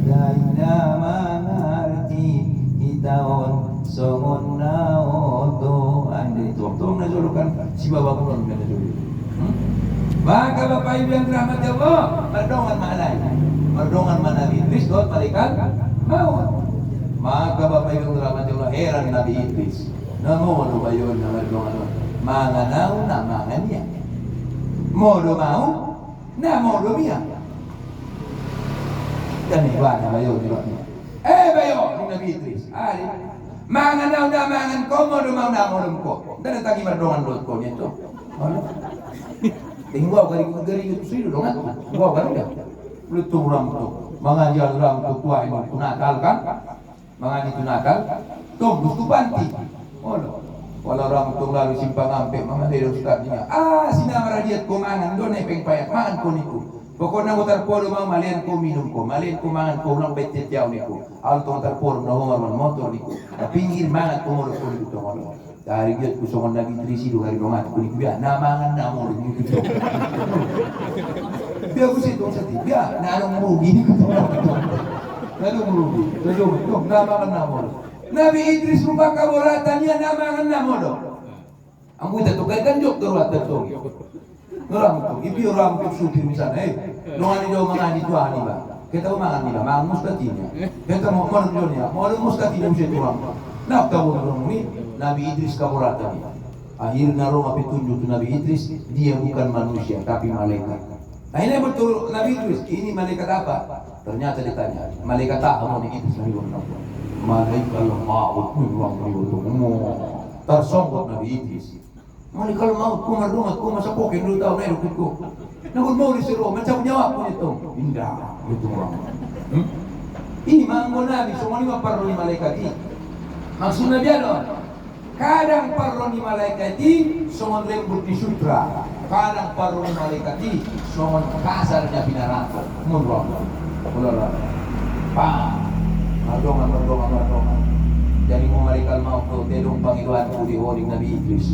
A: na mangarti itaon songon na oto. Ande tuang-tuang na julukan si babangun na julukan. Maka Bapak Ibu yang dirahmati Allah, merdongan malai, merdongan mana Idris, doa malaikat maut. Maka Bapak Ibu yang dirahmati Allah, heran Nabi Idris. Namo do bayon na merdongan, manganau na mangannya. Modo mau, na modo mia. Dan ibadah bayon ni bayon ni Nabi Idris. Ali, manganau na mangan ko, modo mau na modo ko. Dan tagi merdongan doa ko nito. Tinggal gari itu sih dong, gua kan dia. Lutung ram tu, mengajar ram tu tua ini tu nakal kan, mengaji tu nakal, tu buku panti. Walau ram tu lalu simpang ampe, mama dia ustaznya. Sina maradiat ko mangan, do nepeng payak mangan ko niku. Pokoknya mutar polo mau malian ko minum ko, malian ko mangan ko ulang becet jauh niku. Alto mutar polo na homar motor niku. Pinggir mangan ko mo ko niku tu ngolo. Dari dia kusongan Nabi Idris itu hari domat kuning biar namangan namun gitu. Biar kusi dong sati biar narong merugi gitu. Narong merugi. Dong namangan namun. Nabi Idris rupa kabolatannya namangan namun. Ambu itu kan jok teruat tertong. Orang tu, ibu orang tu supir misalnya, doang ni jauh mengani tuan ni bah. Kita mangan ni bah, mangan mustaqinya. Kita mau menjualnya, mau mustaqinya mesti tuan. Nak tahu orang ni? Nabi Idris kabulatan. Akhirnya Allah petunjuk Nabi Idris, dia bukan manusia tapi malaikat. Nah ini betul Nabi Idris, ini malaikat apa? Ternyata ditanya, malaikat tahu ni Idris Nabi Muhammad. Malaikat maut memang tersongkot Nabi Idris. Malaikat maut ku merdungat ku masa pokin dulu tahu naik rukutku. Nakul mau disuruh mencabut nyawa ku itu. Indah itu orang. Ini manggo Nabi semua ni perlu ni malaikat ini. Maksudnya dia loh. Kadang parlo ni malaikati songon lembut di sutra, kadang parlo ni malaikati songon kasarnya binarata. Mundur, Merdongan. Jadi mau malaikat mau ke telung panggilanku di horing Nabi Idris.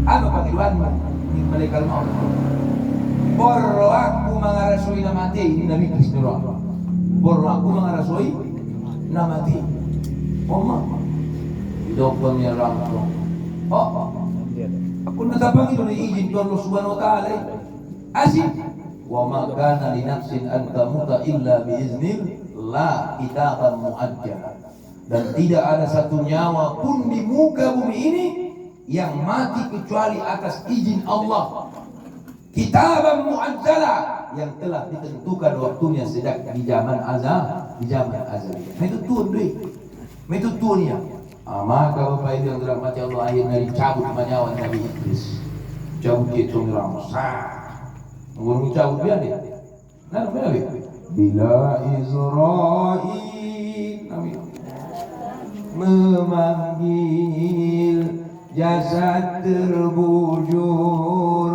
A: Apa panggilanmu? Ini malaikat mau. Porro aku mengarasoi na mati ini Nabi Idris nurut. Porro aku mengarasoi na mati. Dokternya langsung. Aku natapang itu izin Tuhan Allah Subhanahu wa taala. Asik. Wa ma kana li nafsin an tamuta illa bi iznillah kitaban muajjal. Dan tidak ada satu nyawa pun di muka bumi ini yang mati kecuali atas izin Allah. Kitaban muajjala yang telah ditentukan waktunya sejak di zaman azal, Itu Tuhan deh. Itu Tuhannya. Maka Bapak Ibu yang dirahmati Allah akhirnya dicabut nyawa Nabi Idris. Cabut dia congkrang. Ngurung cabut dia dia. Nah, Nabi. Bila Israil memanggil jasad terbujur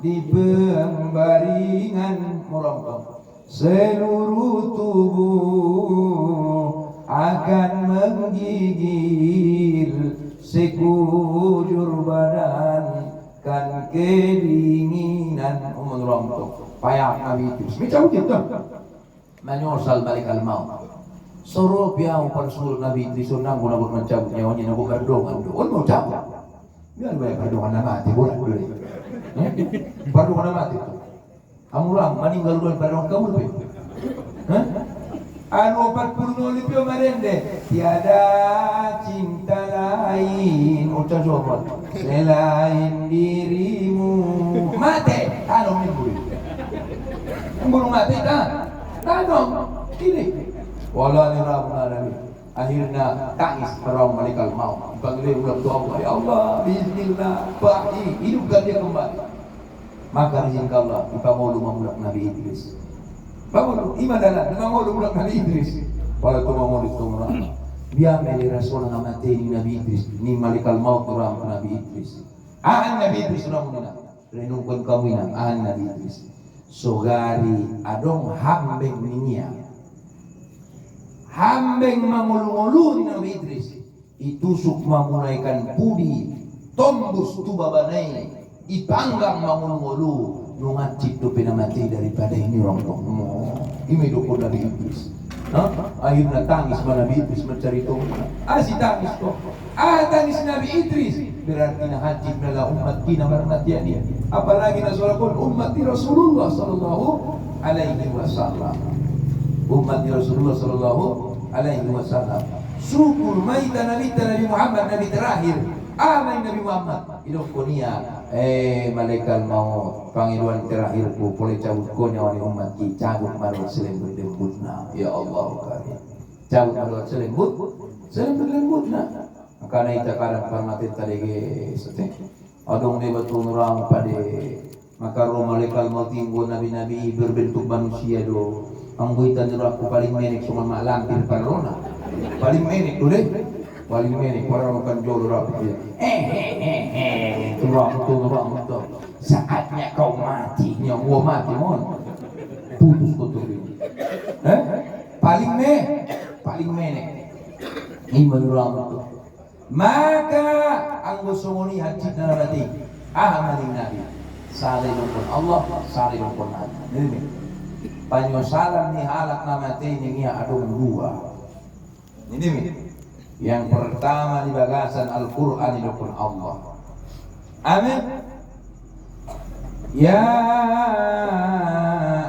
A: di pembaringan merongkong, seluruh tubuh akan menggigil, sekujur badan kan kedinginan merongkong. Payah Nabi itu. Macam kita menyosal balik al maut. Suruh piau persul Nabi Idris sunang guna mencabut nyawanya nak berdongan. On mau cabut. Biar banyak berdongan mati boleh boleh. Berdongan mati. Kamu orang meninggal dulu berdongan kamu lebih. Anu 40 lebih marende. Tiada cinta lain. Ucap jawab. Selain dirimu. Mati. Anu nimbul. Nimbul mati tak? Tak dong. Ini. Wallahi rabbul alamin. Akhirnya tangis orang malaikat maut. Panggil ulang doa, ya Allah, bismillah, bahdi, hidupkan dia kembali. Maka izinkan Allah, kita mau mulak Nabi Idris. Bangun, iman dalam, kita mau mulak Nabi Idris. Walau tu mau ditunggu. Biar meli Rasul ngamati Nabi Idris, ni malaikat maut orang Nabi Idris. Nabi Idris orang mana? Renungkan kamu ini, Nabi Idris. Sogari adong hambeng ninya. Hambeng mangulu-ngulu di Nabi Idris. Itusuk mamulaikan pudi, tombus tubabanai, ipanggang mangulu-ngulu, nungacip tu penamati daripada ini orang tongmo. Ini dukun Nabi Idris. Akhirnya tangis Nabi Idris mencari tongmo. Si tangis kok. Tangis Nabi Idris. Berarti haji adalah umat kita bermati dia. Apalagi nasolakun umat Rasulullah sallallahu alaihi wasallam. Umat Rasulullah sallallahu alaihi wasallam. Syukur maita Nabi Muhammad Nabi terakhir. Nabi Muhammad. Hidup kunia. Malaikat maut. Panggilan terakhir ku boleh cabut ko nyawa ni umat ki cabut marwat selembut lembutna. Ya Allah karim. Cabut marwat selembut lembutna. Karena ita kadang parmati tadi ge sete. Adong de batu nurang pade. Maka roh malaikat maut tinggu nabi-nabi berbentuk manusia do. Angguitan aku paling menik cuma malampir parona. Paling menik tu deh. Paling menik orang makan jolo rapi. Turang tu. Saatnya kau mati, nyawa mati mon. Putus kotor ini. Paling menik. Ini menurang tu. Maka anggo sumuni haji narati. Amalin nabi. Salih nukun Allah, salih nukun nabi. Ini. Panyosalan ni halak namati ni ada dua. Ini yang pertama di bagasan Al-Quran itu pun Allah. Amin. Ya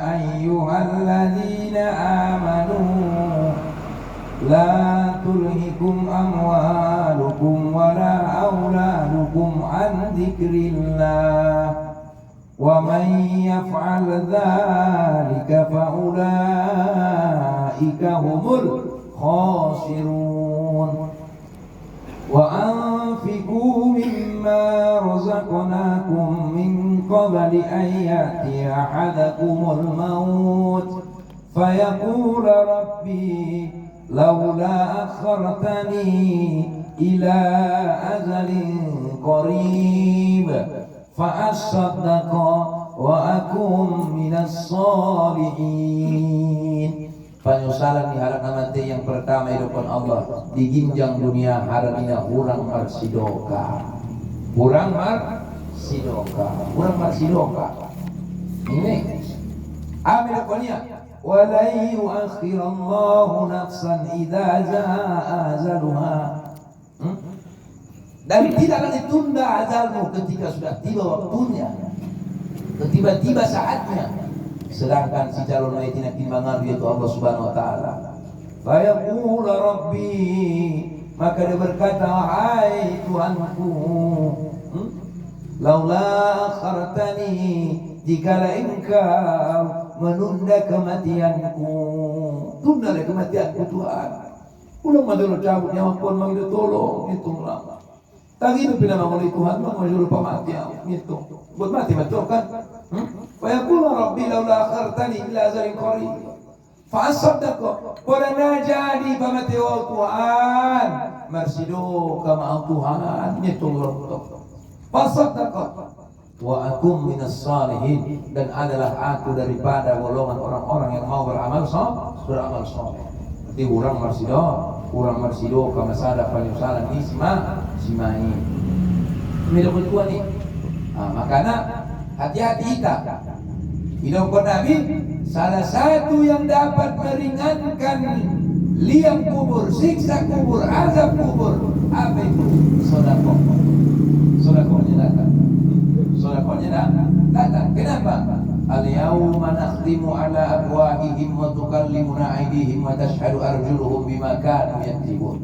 A: ayyuhalladzina amanu la tulhikum amwalukum wala auladukum an dzikrillah. وَمَنْ يَفْعَلْ ذَلِكَ فَأُولَئِكَ هُمُ الْخَاسِرُونَ وَأَنْفِقُوا مِمَّا رَزَقْنَاكُمْ مِنْ قَبْلِ أَنْ يَأْتِيَ أَحَدَكُمُ الْمَوْتُ فَيَقُولَ رَبِّي لَوْلَا أَخَّرْتَنِي إِلَى أَجَلٍ قَرِيبٍ فَأَصَّدَّقَ وَأَكُنْ مِنَ الصَّالِحِينَ. Penyesalan di hari nanti yang pertama itu pun Allah di ginjang dunia harina urang marsidoka. Ini amil konia wala yuakhirallahu nafsan idza jaa ajaluha. Dan tidaklah ditunda ajalmu ketika sudah tiba waktunya, tiba-tiba saatnya. Sedangkan si calon ayat ini timbangan yaitu Allah Subhanahu Wa Taala. Fayaqul Rabbi, maka dia berkata, wahai Tuhanku, laula akhartani, jikalau engkau menunda kematianku, tundalah kematianku Tuhan. Ulang madul cabut nyawa pun manggil tolong itu lama. Tak itu bila mengoleh Tuhan mengajar pematian itu buat mati betul kan? Fayaqul Rabbi laula akhartani ila ajalin qarib fa asaddaq wa lana jadi pamati wa Tuhan marsidu kama Tuhan itu betul. Fa asaddaq wa akum minas salihin, dan adalah aku daripada golongan orang-orang yang mau beramal saleh. Jadi orang marsido kama sada penyesalan ni simai. Ini kedua nih. Makanya hati-hati kita. Hidup Nabi salah satu yang dapat meringankan liang kubur, siksa kubur, azab kubur, apa itu? Sedekah. Sedekahnya datang. Kenapa? Al-yawma nakhtimu tukallimu ala afwahihim wa tukallimuna aydihim wa tashhadu arjuluhum bima kanu yaktubun.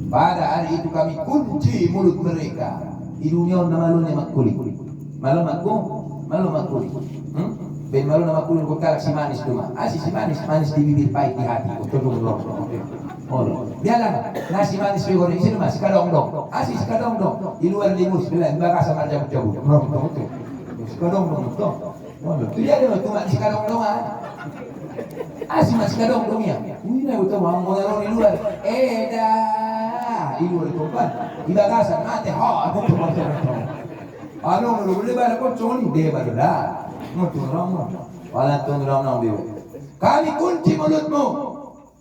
A: Pada hari itu kami kunci mulut mereka. Di dunia nama lu mak kulit. Malu mak kulit. Ben malu nama kulit kok kalak si manis cuma. Si manis di bibir, pahit di hati. Betul. Oh, biarlah nasi manis goreng di sini masih kadong-dong. Si kadong-dong di luar limus bilang bakal sama cabut-cabut. Betul. Si kadong-dong itu. Oh, itu dia ada cuma si kadong-dong. Si masih kadong-dong ya. Ini lah betul mau naruh di luar. Di luar itu kan. Di bagasan mati aku betul. Lu boleh balik kocok ni dia baru dah. Kami kunci mulutmu.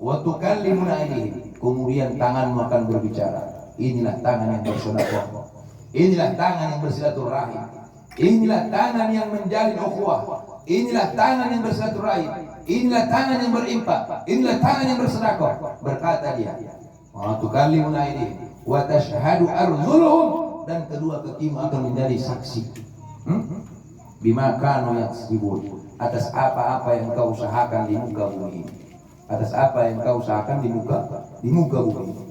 A: Wa tukallimuna aydihim. Kemudian tanganmu akan berbicara. Inilah tangan yang bersedekah. Inilah tangan yang bersilaturahim. Inilah tangan yang menjalin ukhuwah. Inilah tangan yang bersilaturahim. Inilah tangan yang berinfak. Inilah tangan yang bersedekah. Berkata dia, wa tukallimuna aydihim wa tashhadu arjuluhum, dan kedua kakimu akan menjadi saksi. Bima kanu yaksibun, atas apa-apa yang kau usahakan di muka bumi ini. Atas apa yang kau usahakan di muka bumi ini.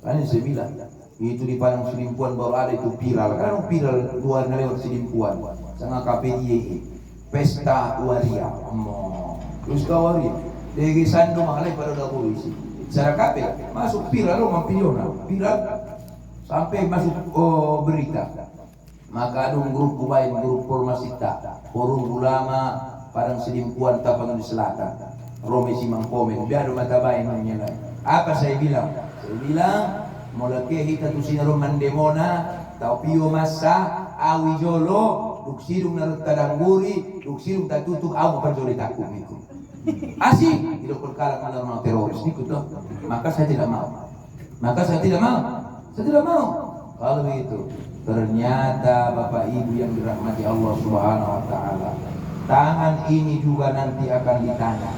A: Kan saya bilang, itu di Padang Selimpuan baru ada itu viral. Kan viral luar lewat Selimpuan. Sangat KPI pesta waria. Pesta waria. Degi sandu mahalai pada polisi. Secara KPI masuk viral mampiona. Viral sampai masuk berita. Maka ada grup Kubain, grup Pormasita, Forum Ulama Padang Selimpuan Tapanuli Selatan, Rome Simangkomeng, biar mata baik namanya. Apa saya bilang? Saya bilang mulai kita tu sinarum mandemona, taupio masa, awi jolo, duksirung narut tadangguri, duksirung tatutuk amu perjoli takum itu. Asik, tidak perkara menerima teroris itu tuh. Maka saya tidak mau. Saya tidak mau. Kalau begitu, ternyata Bapak Ibu yang dirahmati Allah Subhanahu wa taala, tangan ini juga nanti akan ditanya.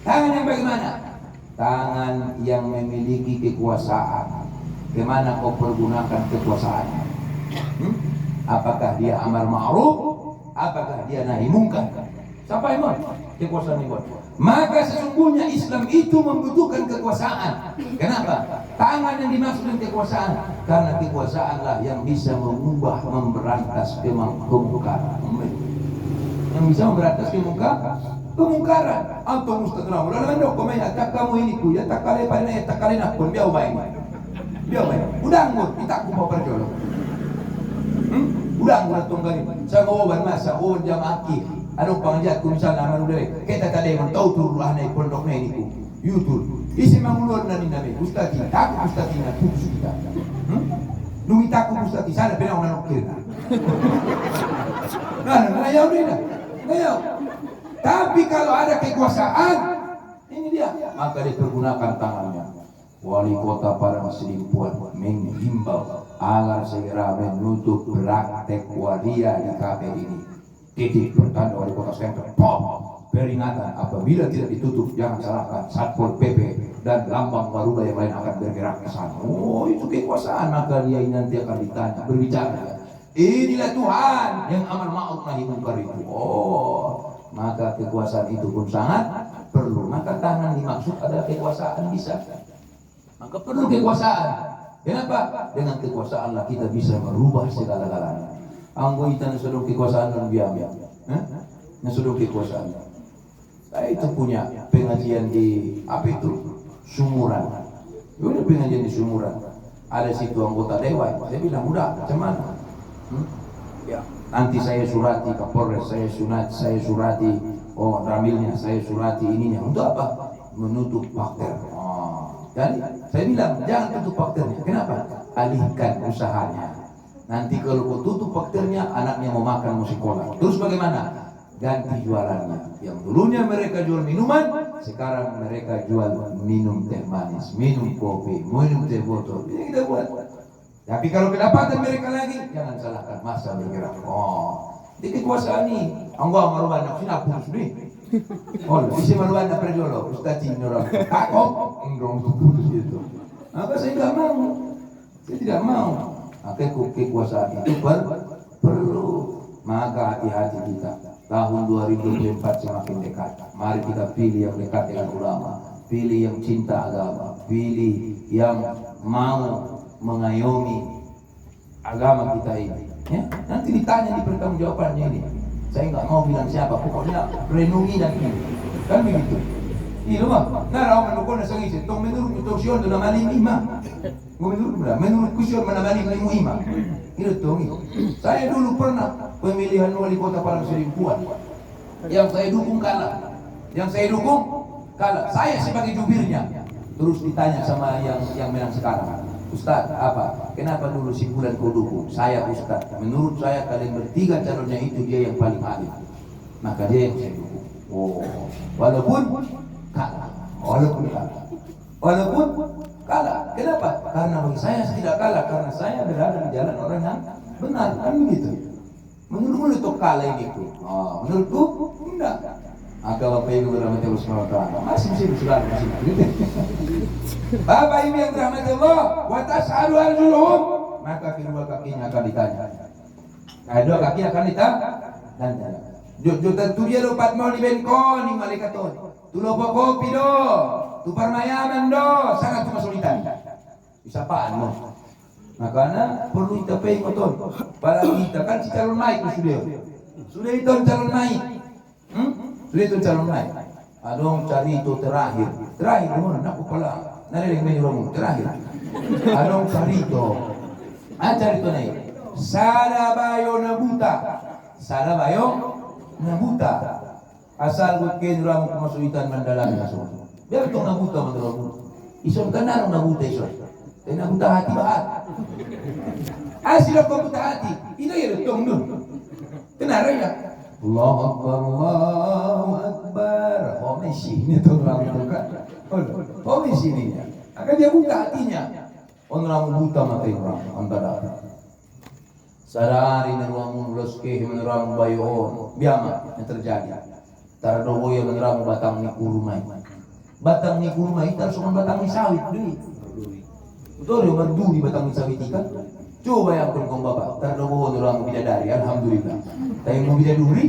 A: Tangan yang bagaimana? Tangan yang memiliki kekuasaan. Bagaimana kau pergunakan kekuasaannya? Apakah dia amar ma'ruf? Apakah dia nahi mungkar? Siapa yang mau kekuasaan ini? Maka sesungguhnya Islam itu membutuhkan kekuasaan. Kenapa? Tangan yang dimaksud dengan kekuasaan, karena kekuasaanlah yang bisa mengubah, memberantas kemungkaran. Yang bisa memberantas kemungkaran. Atau mustaqram. Lalu dokumen tak kamu ini ku ya tak kali pada tak kali nak pun biar main. Udah ngur kita aku mau perjolo. Udah ngur tunggal ini. Saya mau bermasa, jamaah ki. Ano pangjat kung saan naman ulit. Kita tadi man tau turulah na ipondok na ini ku. YouTube. Isi mangulod na ni namin. Ustati. Tako ustati na puso kita. Lumita ko ustati. Sana pinang nanukir na. Ngayaw rin na. Ngayaw. Tapi kalau ada kekuasaan, ini dia. Maka dipergunakan tangannya. Wali kota Padang Selimpuan menghimbau agar segera menutup praktek waria di kafe ini. Titik pertanda wali kota Sempet. Peringatan apabila tidak ditutup jangan salahkan Satpol PP dan lambang Garuda yang lain akan bergerak ke sana. Oh, itu kekuasaan, maka dia nanti akan ditanya, berbicara. Inilah Tuhan yang amar ma'ruf nahi munkar itu. Oh, maka kekuasaan itu pun sangat perlu. Maka tangan dimaksud adalah kekuasaan bisa. Maka perlu kekuasaan. Kenapa? Dengan kekuasaanlah kita bisa merubah segala-galanya. Anggo kita nasuduk kekuasaan dan biaya. Nasuduk kekuasaan. Saya itu punya pengajian di apa itu? Sumuran. Udah pengajian di Sumuran. Ada situ anggota dewan. Saya bilang udah macam mana? Ya, nanti saya surati Kapolres, saya surati Ramilnya, saya surati ininya. Untuk apa? Menutup fakir. Jadi saya bilang jangan tutup fakirnya. Kenapa? Alihkan usahanya. Nanti kalau kau tutup fakirnya, anaknya mau makan, mau sekolah. Terus bagaimana? Ganti jualannya. Yang dulunya mereka jual minuman, sekarang mereka jual minum teh manis, minum kopi, minum teh botol. Ini kita buat. Tapi kalau kedapatan mereka lagi, jangan salahkan masa bergerak. Di kekuasaan ini, anggap maruban nak sinapun sudah. Isi maruban nak perjolo, Ustaz ini orang takut, enggak putus gitu. Maka saya tidak mau, saya tidak mau. Maka kekuasaan itu perlu. Maka hati-hati kita. Tahun 2024 semakin dekat. Mari kita pilih yang dekat dengan ulama, pilih yang cinta agama, pilih yang mau mengayomi agama kita ini. Ya, nanti ditanya di pertanggungjawabannya ini. Saya nggak mau bilang siapa, pokoknya renungi dan pilih. Kan begitu. Iya mah. Nah, orang menukun nasa ngisi. Tong menurut kutusion tu nama lima. Menurut kutusion mana balik lima. Itu tong. Saya dulu pernah pemilihan wali kota Padang Sidimpuan. Yang saya dukung kalah. Saya sebagai jubirnya. Terus ditanya sama yang menang sekarang. Ustaz, apa? Kenapa dulu Simpulan kau dukung? Saya Ustaz. Menurut saya kalian bertiga calonnya itu dia yang paling adil. Maka dia yang saya dukung. Oh, walaupun kalah. Kenapa? Karena bagi saya tidak kalah. Karena saya berada di jalan orang yang benar. Kan begitu. Menurutmu itu kalah ini tuh. Oh, menurutku enggak. Bapak Ibu dirahmati Allah Subhanahu wa taala. Masih sudah di sini. Bapak Ibu yang dirahmati Allah, wa tas'alu arjuluhum, maka kedua kakinya akan ditanya. Kedua kaki akan ditanya. Tentu dia dapat mau dibenkon ni malaikat tu. Tu lopo kopi do, tu parmayaman do, sangat kesulitan. Bisa apaan mo? Makanya perlu kita pay motor. Para kita kan si calon naik sudah itu calon naik. Sudah itu calon naik. Adong cari itu terakhir mana nak kepala. Narinig menurut terakhir. Adong cari itu. Cari itu naik. Salabayo nabuta. Asal bukin ramu kemasuitan mandalan kaso. Biar tong nabuta mandalan. Ison kanarong nabuta ison. Nabuta hati bahat. Asil ako nabuta hati. Ina yun tong dun. Kenara ya. Allahu Akbar. Oh sini tuh ramu buka. Oh sini. Akan dia buka hatinya. On ramu buta matay ramu antara. Sadari menerang uloske menerang bayon biama yang terjadi. Tarado boyo menerang batang ni kurumai. Batang ni kurumai tar suman batang ni sawit deui. Betul yo berduri batang ni sawit ikan. Coba yang pun kong bapak. Tarado boyo menerang bidadari alhamdulillah. Tapi mau bidaduri?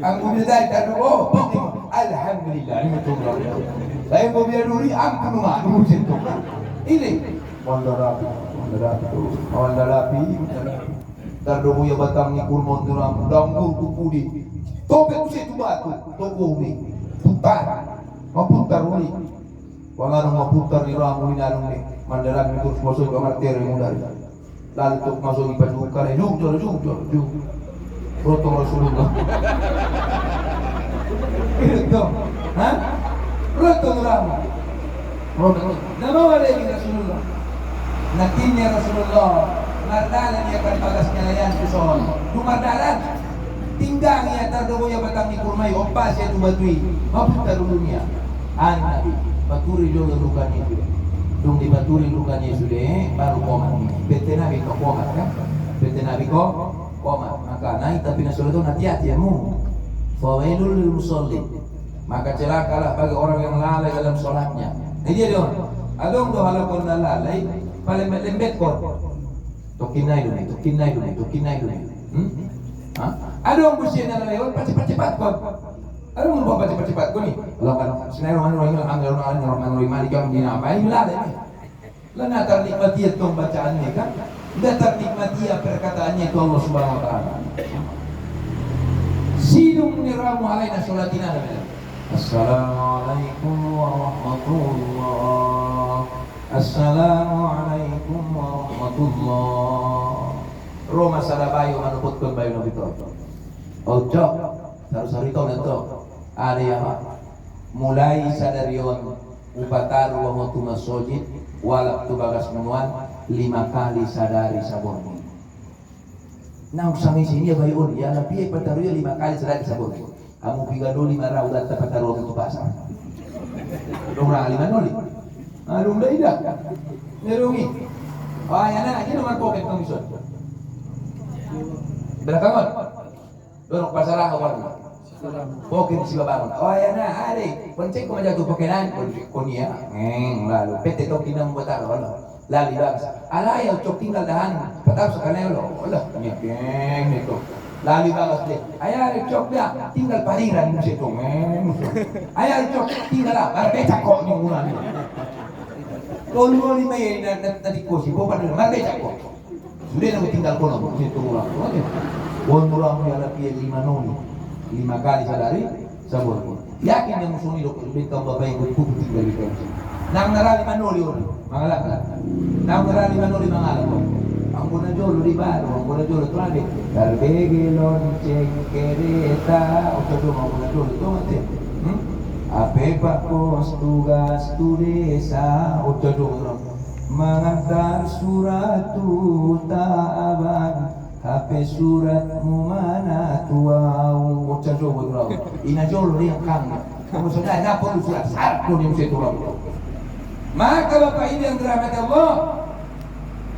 A: Ang mau bidadari tarado boyo alhamdulillah ini betul. Tapi mau bidaduri ang kunuma numusin to. Ini Ondarapi Tardo ya batang ni kurmon durang Dangur kupudi Topet usia itu batu Toko ni Putar Maputar uli Wangarang maputar ni ramu inarang ni Mandaran terus masuk ke martir yang mudari Lalu tuk masuk di padukan Jug Protong Rasulullah Itu Hah? Protong ramu Nama wala ini Rasulullah Nakinya Rasulullah mardalan ia akan bagas nyalayan kuson tu mardalan tinggang ia tardobo ya batang ni kurmai opas ya tu batui maputar dunia Nabi baturi dulu lukanya dung di baturi lukanya sudah baru komat bete Nabi kok komat kan bete Nabi kok komat maka naik tapi Rasulullah itu hati-hati ya mu fawailul lil musallin maka celakalah bagi orang yang lalai dalam sholatnya ini dia dong adong do halakon lalai paling lembek kok tokinai dulu ada orang bersih yang lewat cepat kok ada orang bawa cepat kok nih kalau kan senang orang malik yang dinapai lah ini lah nak ternikmati tong bacaannya kan tidak ternikmati perkataannya itu Allah Subhanahu Wa Taala sidung niramu alaina sholatina Assalamualaikum warahmatullah Assalamualaikum warahmatullah Roma Salabayo manuputkan bayo na bito Ojo Sarusarito na ito Ariya mulai sadarion Upataru wa motu masojid Walak tubagas menuan 5 kali sadari sabon Nah usami sini ya bayon Ya nabi pataru ya 5 kali sadari sabon Kamu pigado 5 raulat Pataru wa pasar Dong rang 5 noli Aduh dah tidak Nerungi ya nak ini nomor poket kami son Belakangan Dorong pasarah kawan Poket si babangun ya nak ada Pencik kau menjatuh poketan Konia lalu PT tok tinang buat apa Lali bangsa Alaya cok tinggal dahan Patap sekali lo Allah Ini itu Lalu bagas dia, ayah cok dia, tinggal pariran musim itu, ayah cok tinggal lah, berbeda kok ni bulan. Kalau ni main nanti kosi, bawa pada berbeda kok. Sudah nak tinggal kono musim itu bulan. Orang yang ada 5 kali sehari, sabun. Yakin yang musuh ni dokter bintang bapak yang berkubu tinggal di sini. Nang narali manoli orang, mangalak lah. Nang narali manoli mangalak. Ang guna jolo di baru, ang guna jolo tu ada. Terbegi lonceng kereta, untuk tu ang guna jolo tu mati. Ape pak pos tugas tu desa, untuk tu mengantar surat tu taban. Hape suratmu mana tuau, untuk tu betul. Ina jolo ni kang. Kamu sudah nak perlu surat satu ni mesti turun. Maka Bapak Ibu yang dirahmati Allah,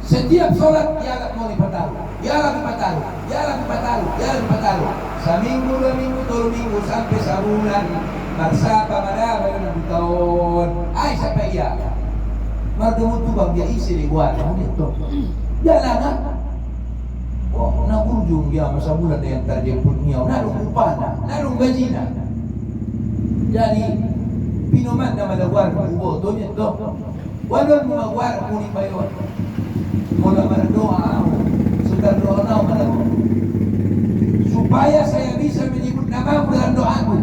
A: setiap sholat ya Allah mau dipataru, ya Allah dipataru, ya Allah dipataru, ya Allah dipataru. Seminggu, 2 minggu, 3 minggu sampai sebulan. Marsapa madaba dengan tahun. Ay sampai iya. Mardumu tu bang dia isi di buat, itu. Jalan ah. Oh, nak ujung dia masa bulan yang terjemput niau, nak upana, nak gajina. Jadi pinoman na malawar ubo to niya to. Walon magwar kuni bayon. Mula berdoa, sudah doa malaw. Supaya saya bisa menyebut namamu dalam doaku.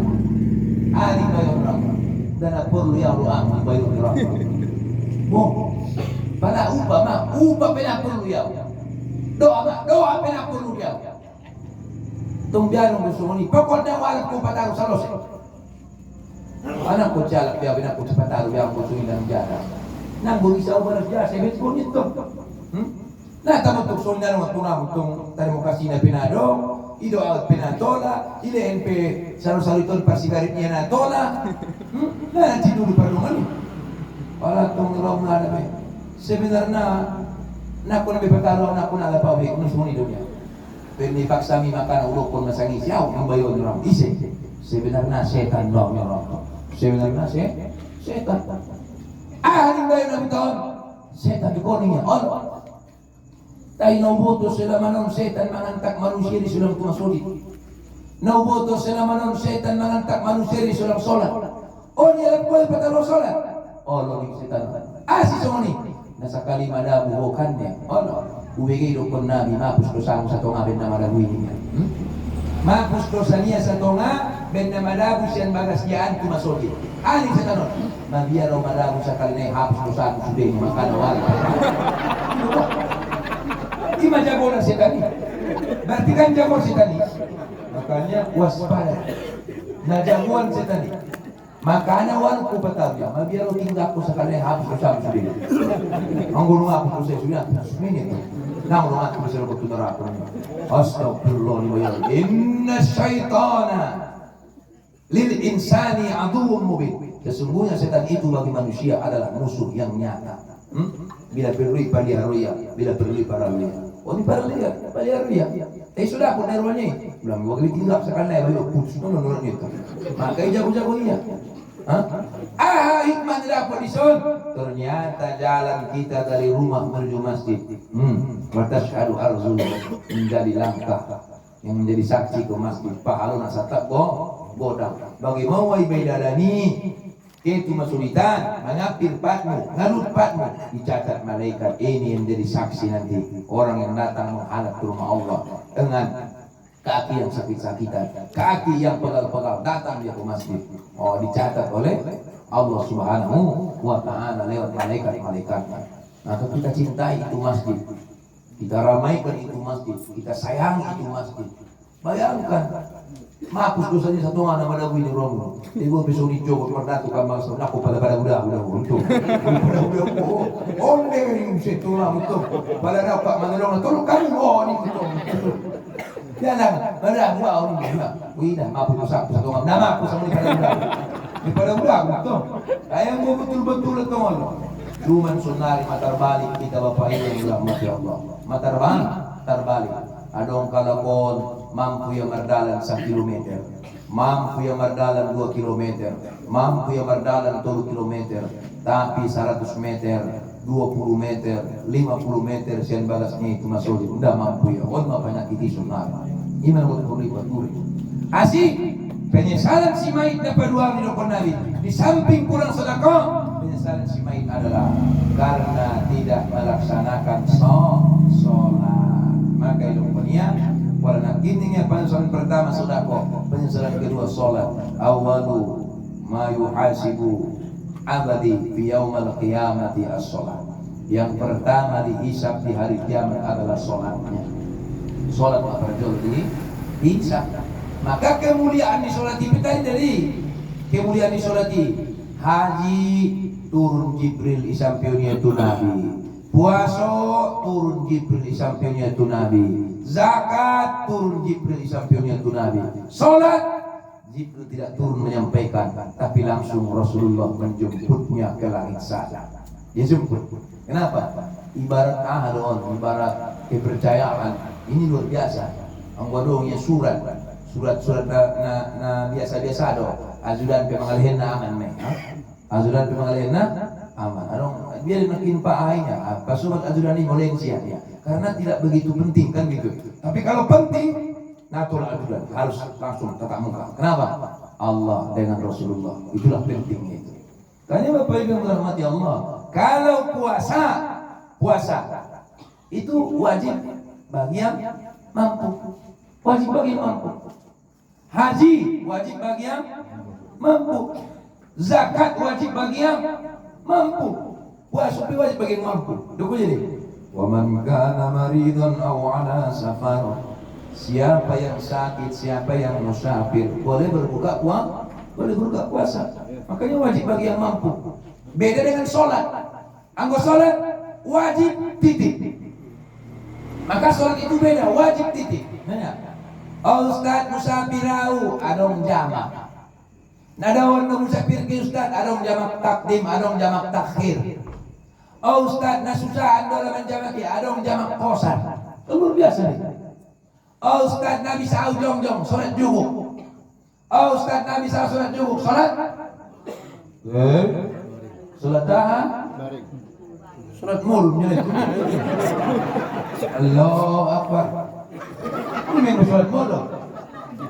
A: Ali bayon rama. Dan perlu ya doamu bayon rama. Mo, pada upa pena perlu ya. Doa pena perlu ya. Tumbian gusto ni. Pokoknya wala ko pataru salos. Anak ko jalak dia bina ko sepataru yang ko suinan jada. Nang bisa ubaras jada sebet ko nito. Nah tamu tuk suinan mo tunam tung terima kasih na pinado, ido out pinatola, ile NP salu-salu ton pasigarit niya na tola. Nah nanti dulu perluman. Wala tong rom na dame. Sebenarnya nak ko na bipataro na ko na lapawi ko sumuni dunia. Pero dipaksa mi makan ulok ko masangi siyaw ang bayon rom ise. Sebenarnya setan dong nyorok. Sebenarnya setan. Haring bayon na biton. Setan di koningnya. Allah. Tayo nauboto sila manon setan mangantak manusia di sulam kumasulit. Nauboto sila manon setan mangantak manusia di sulam solat. Oh niya lang buhay patalo solat. Oh logik setan. Si Sony. Nasa kalima na buhokan niya. Oh no. Uwigay dokon nabi mapus dosamu sa tonga ben na madaguin niya. Mapus dosa niya sa tonga ben na madabus yan bagasiyaan kumasulit. Ani sa tanon. Mabiya raw madabus sa kalinay hapus dosamu sudah makanawal. Ima jago na setan ini. Berarti kan jago setan ini. Makanya waspada. Na jagoan setan ini. Makanya wan ko patawya, mabiyaro tingga ko sa kanay hapos ko sa sudah. Ang gulong ako ko sa sudah. Minit. Nang gulong ako sa ko tunara ko. Astagfirullah wa inna syaitana lil insani aduwwun mubin. Sesungguhnya setan itu bagi manusia adalah musuh yang nyata. Bila perlu paliaroya, bila perlu paralia. Oh ni paralia, paliaroya. Sudah aku nerwanya. Bilang gua kali tinggal sekali bayo putus nono itu. Makanya jago-jago iya. Hikmah dapat dison. Ternyata jalan kita dari rumah menuju masjid. Watashhadu arzu menjadi langkah yang menjadi saksi ke masjid. Pahaluna satak bodang. Bagaimana wai bedadani? Itu kesulitan, mengapir patmu, ngalut patmu, dicatat malaikat ini yang jadi saksi nanti orang yang datang menghadap ke rumah Allah dengan kaki yang sakit-sakitan, kaki yang pegal-pegal datang dia ke masjid. Oh, dicatat oleh Allah Subhanahu wa Ta'ala lewat malaikat-malaikatnya. Maka kita cintai itu masjid, kita ramaikan itu masjid, kita sayangi itu masjid. Bayangkan. Maapus dosanya satu anak pada ini romo. Ibu besok dicoba pernah tukang bangsa. Aku pada udah untuk. Pada onde yang situ lah untuk. Pada dapat mengelong tolong kamu ini itu. Jangan pada gua ini. Wina maapus dosa satu anak. Nama aku sama pada udah untuk. Ayam gua betul-betul itu Allah. Cuman sunari matar balik kita bapak ini rahmati Allah. Matar balik. Adong kalakon mampu yang berdalan 1 kilometer, mampu yang berdalan 2 kilometer, mampu yang berdalan 3 kilometer, tapi 100 meter, 20 meter, 50 meter sian balasnya itu masuk, udah mampu ya, Allah banyak itu sunnah. Iman buat gurih. Asik penyesalan si mayit dapat dua minum Nabi. Di samping kurang sedekah, penyesalan si mayit adalah karena tidak melaksanakan sholat. Maka ilmunya wala nakinnya penyesalan pertama sedekah, penyesalan kedua sholat. Awalu ma yuhasibu abadi fi yaumil qiyamati as-sholat. Yang pertama dihisab di hari kiamat adalah sholatnya. Sholat mafarjul dihisab. Maka kemuliaan di sholat itu tadi kemuliaan di sholat haji turun Jibril isampionya itu Nabi, puasa turun Jibril isampionya itu Nabi, zakat turun Jibril isampionya itu Nabi, sholat Jibril tidak turun menyampaikan, tapi langsung Rasulullah menjemputnya ke langit sana. Dia jemput. Kenapa? Ibarat ahadon, ibarat kepercayaan. Ini luar biasa. Anggodongnya surat na biasa-biasa do. Azudan pemangalihenna aman meh. Azudan pemangalihenna aman. Adong biar makin paainya. Apa surat azudan ini molensia ya. Karena tidak begitu penting kan gitu. Tapi kalau penting natul azudan harus langsung tatap muka. Kenapa? Allah dengan Rasulullah. Itulah pentingnya itu. Tanya Bapak Ibu yang dirahmati Allah. Kalau puasa itu wajib bagi yang mampu. Wajib bagi yang mampu. Haji wajib bagi yang mampu. Zakat wajib bagi yang mampu. Puasa wajib bagi yang mampu. Dulu jadi. Wa man kana maridun aw ala safar. Siapa yang sakit, siapa yang musafir boleh berbuka puasa. Makanya wajib bagi yang mampu. Beda dengan sholat. Anggota sholat wajib titik. Maka sholat itu beda, wajib titik. Nanya. Oh Ustaz musafirau adong jamak. Nadawan ke musafir ke Ustaz adong jamak takdim, adong jamak takhir. Oh Ustaz nasusah ando laman jamak ya adong jamak kosan. Luar biasa nih. Oh Ustaz nabi sa'au jongjong sholat juhuk. Oh Ustaz nabi sa'au sholat juhuk sholat. Sholat tahan. Sholat mulumnya itu. Allahu Akbar. Ini memang sholat modal.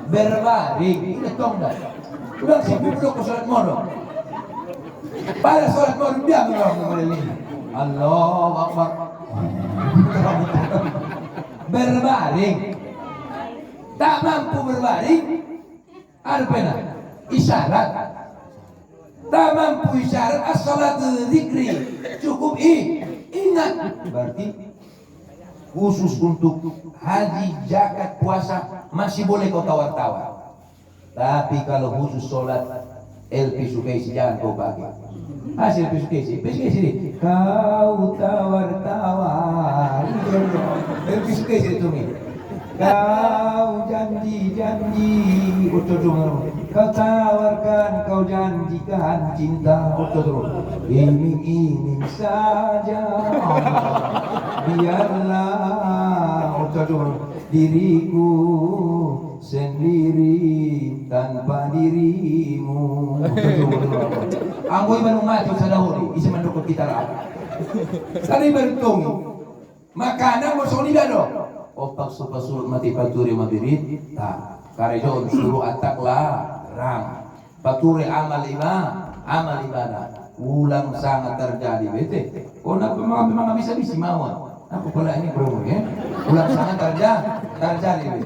A: Berbaring, ini tonggal. Udah sibuk ke sholat modal. Pada sholat modal dia mengalami ini. Allahu Akbar. Berbaring. Tak mampu berbaring. Arpena isyarat. Tak mampu isyarat as-salatu dzikri. Cukup ingat. Berarti khusus untuk haji, zakat, puasa masih boleh kau tawar-tawar. Tapi kalau khusus sholat LP jangan kau pakai. Hasil PSUKC ini kau tawar-tawar. LP itu nih. Kau janji-janji kau tawarkan, kau janjikan cinta. Iming-iming saja biarlah diriku sendiri tanpa dirimu. Anggoy manumati sa dahuli isi mendukut kita lah. Sari bertung makanan mo solidado. Opak supasul mati paturi mabirit tak karejo suruh atak lah ram paturi amal ibadah ulang sangat terjadi bete memang bisa mawon aku pula ini bro ya ulang sangat terjadi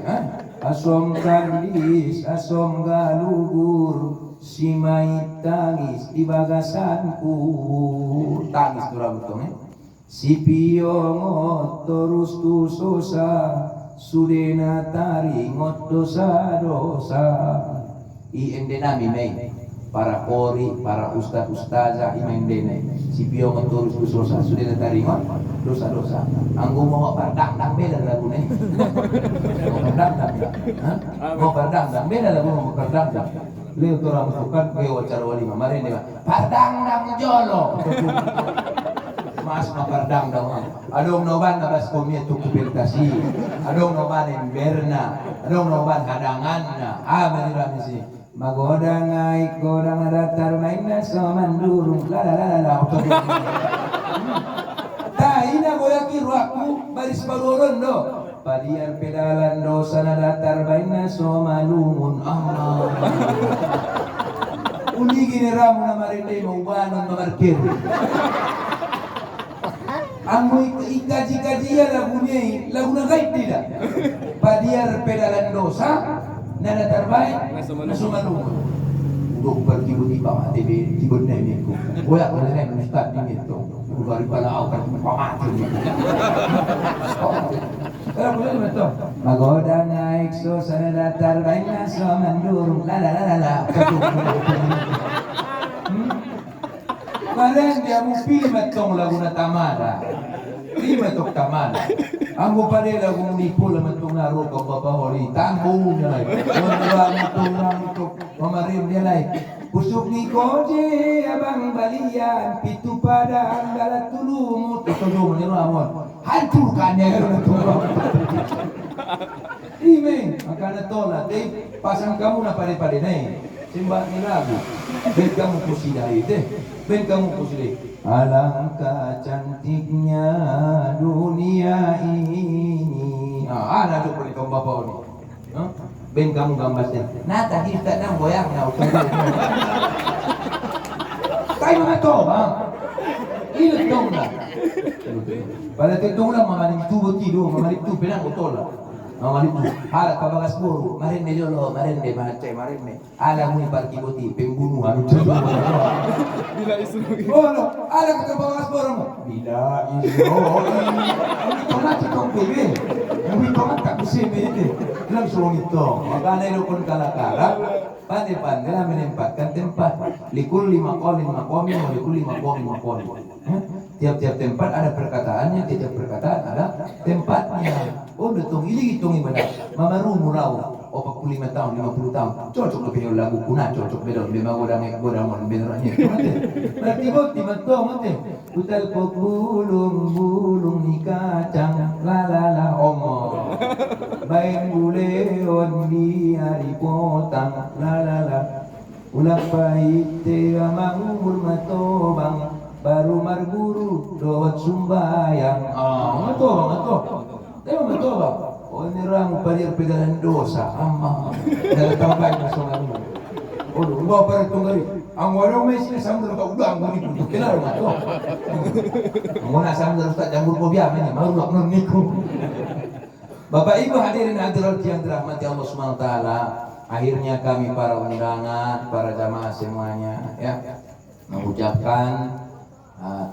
A: asom kandis asom galugur si mayit tangis di bagasanku tangis durang betul si piyongot terus tu sosa sudena taringot dosa-dosa iendena mimei para kori, para ustazah imendene si piyongot terus tu sosa sudena taringot dosa-dosa anggo mau pardang beda lagu nih mau pardang beda lagu mau pardang leo torang bukan ke wacara walima mari nih pardang jolo mas mapardang daw adong noban nabas komia tukupiltasi adong noban emberna adong noban hadangan na manirami si magoda ngai kodang datar mainna somandurung la tahina goyaki ruaku baris baruron do Padiar pedalan dosa na datar baina so malumun Allah. Uli giniramu na marinde maubanon mamarkir. Amoy ikaji-kajian lagu na gaib tidak. Padiar pedalan dosa na datar baina so malumun. Udah pergi tiba mati di tiba ni ko. Wala ko na ng ustad ni ito. Ugari pala ako kan pamati ni. Kaya mo naman to. Magoda naik so sana datar baina so mandurung la la la la. Karen dia mo pilih tong lagu na tamada. Lima tok tamada. Ang pare lagu ni pula matong naro ko babahori tanggung niya lay. Wala matong mamarim dia lay. Pusuk ni koje abang balian pitu pada andalat tulumut tujuh ni ramon. Hancurkan dia kalau tulung. Ime makana tola deh pasang kamu na pare-pare nai. Simbah ni lagu. Ben kamu kusidai deh. Ben kamu kusidai. Alangkah cantiknya dunia ini. Ada tuh perikam bapak ini. Ben kamu gambarnya. Nah tadi Ustaz nang goyang na utang. Tayo mga to, ha? Ilutong na. Pada titong lang mamaling tubo tido, mamaling tu pinang utol. Mamaling tu. Hala kabagas buru, marin de lolo, marin de macay, marin de. Ala mo parki boti, pembunuhan.
B: Bila isu.
A: Oh no, ala ka kabagas buru mo. Bila isu. Tomat itong bebe. Hindi tomat ka kasi bebe. Ilang suong ito. Makana ilo kon kalakala. Pandai-pandai lah menempatkan tempat. Likul lima komi, likul lima komi. Tiap-tiap tempat ada perkataannya, tiap perkataan ada tempatnya. Oh betul, ini hitung ibadah. Mamaru murau, 45 tahun, 50 tahun. Cocok ke penyo lagu kuna, cocok bedon, memang godang benerannya. Berarti boti betul mati. Utal kok bulung ni kacang, la omong. Bain buleon di hari potang, la. Ulang pahit tega mangumur matobang. Baru marguru dawat sumbayang. Matobang. Tayo matobang. O nirang palir pedalan dosa. Amma. Dalatambay na sa ngayon. O lupa pa rin itong gari. Ang walaw may sinasamdar ka ulang ngunit po. Kilaro nga ito. Ang muna samdar sa jambur ko biyaman niya. Marulak ngunit ko. Bapak Ibu hadirin hadirat yang dirahmati Allah SWT. Akhirnya kami para undangan, para jamaah semuanya ya mengucapkan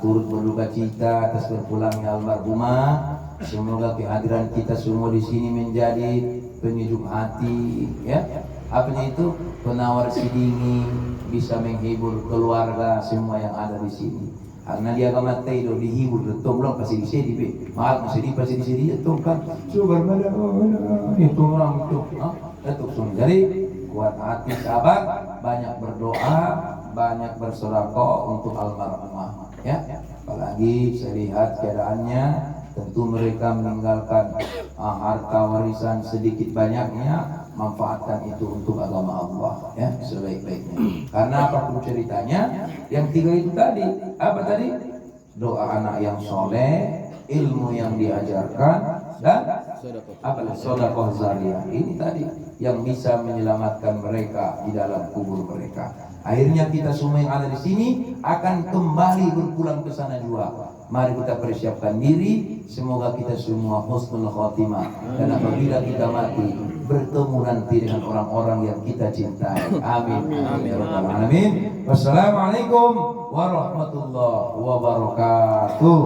A: turut berduka cita atas berpulangnya almarhumah. Semoga kehadiran kita semua di sini menjadi penyejuk hati, ya. Apanya itu penawar sidingi, bisa menghibur keluarga semua yang ada di sini. Karena dia agama itu dihibur, betul belum pasti disedih, maaf masih disedih itu kan. Coba mana itu orang itu, itu semua. Jadi kuat hati sabar, banyak berdoa, banyak bersedekah untuk almarhumah. Ya, apalagi saya lihat keadaannya, tentu mereka meninggalkan harta warisan sedikit banyaknya, manfaatkan itu untuk agama Allah ya sebaik-baiknya. Karena apapun ceritanya, yang tiga itu tadi apa tadi? Doa anak yang soleh, ilmu yang diajarkan, dan apa? Sedekah zariyah. Ini tadi yang bisa menyelamatkan mereka di dalam kubur mereka. Akhirnya kita semua yang ada di sini akan kembali berpulang ke sana juga. Mari kita persiapkan diri, semoga kita semua husnul khotimah. Dan apabila kita mati, bertemu nanti dengan orang-orang yang kita cintai. Amin. Amin. Wassalamualaikum warahmatullahi wabarakatuh.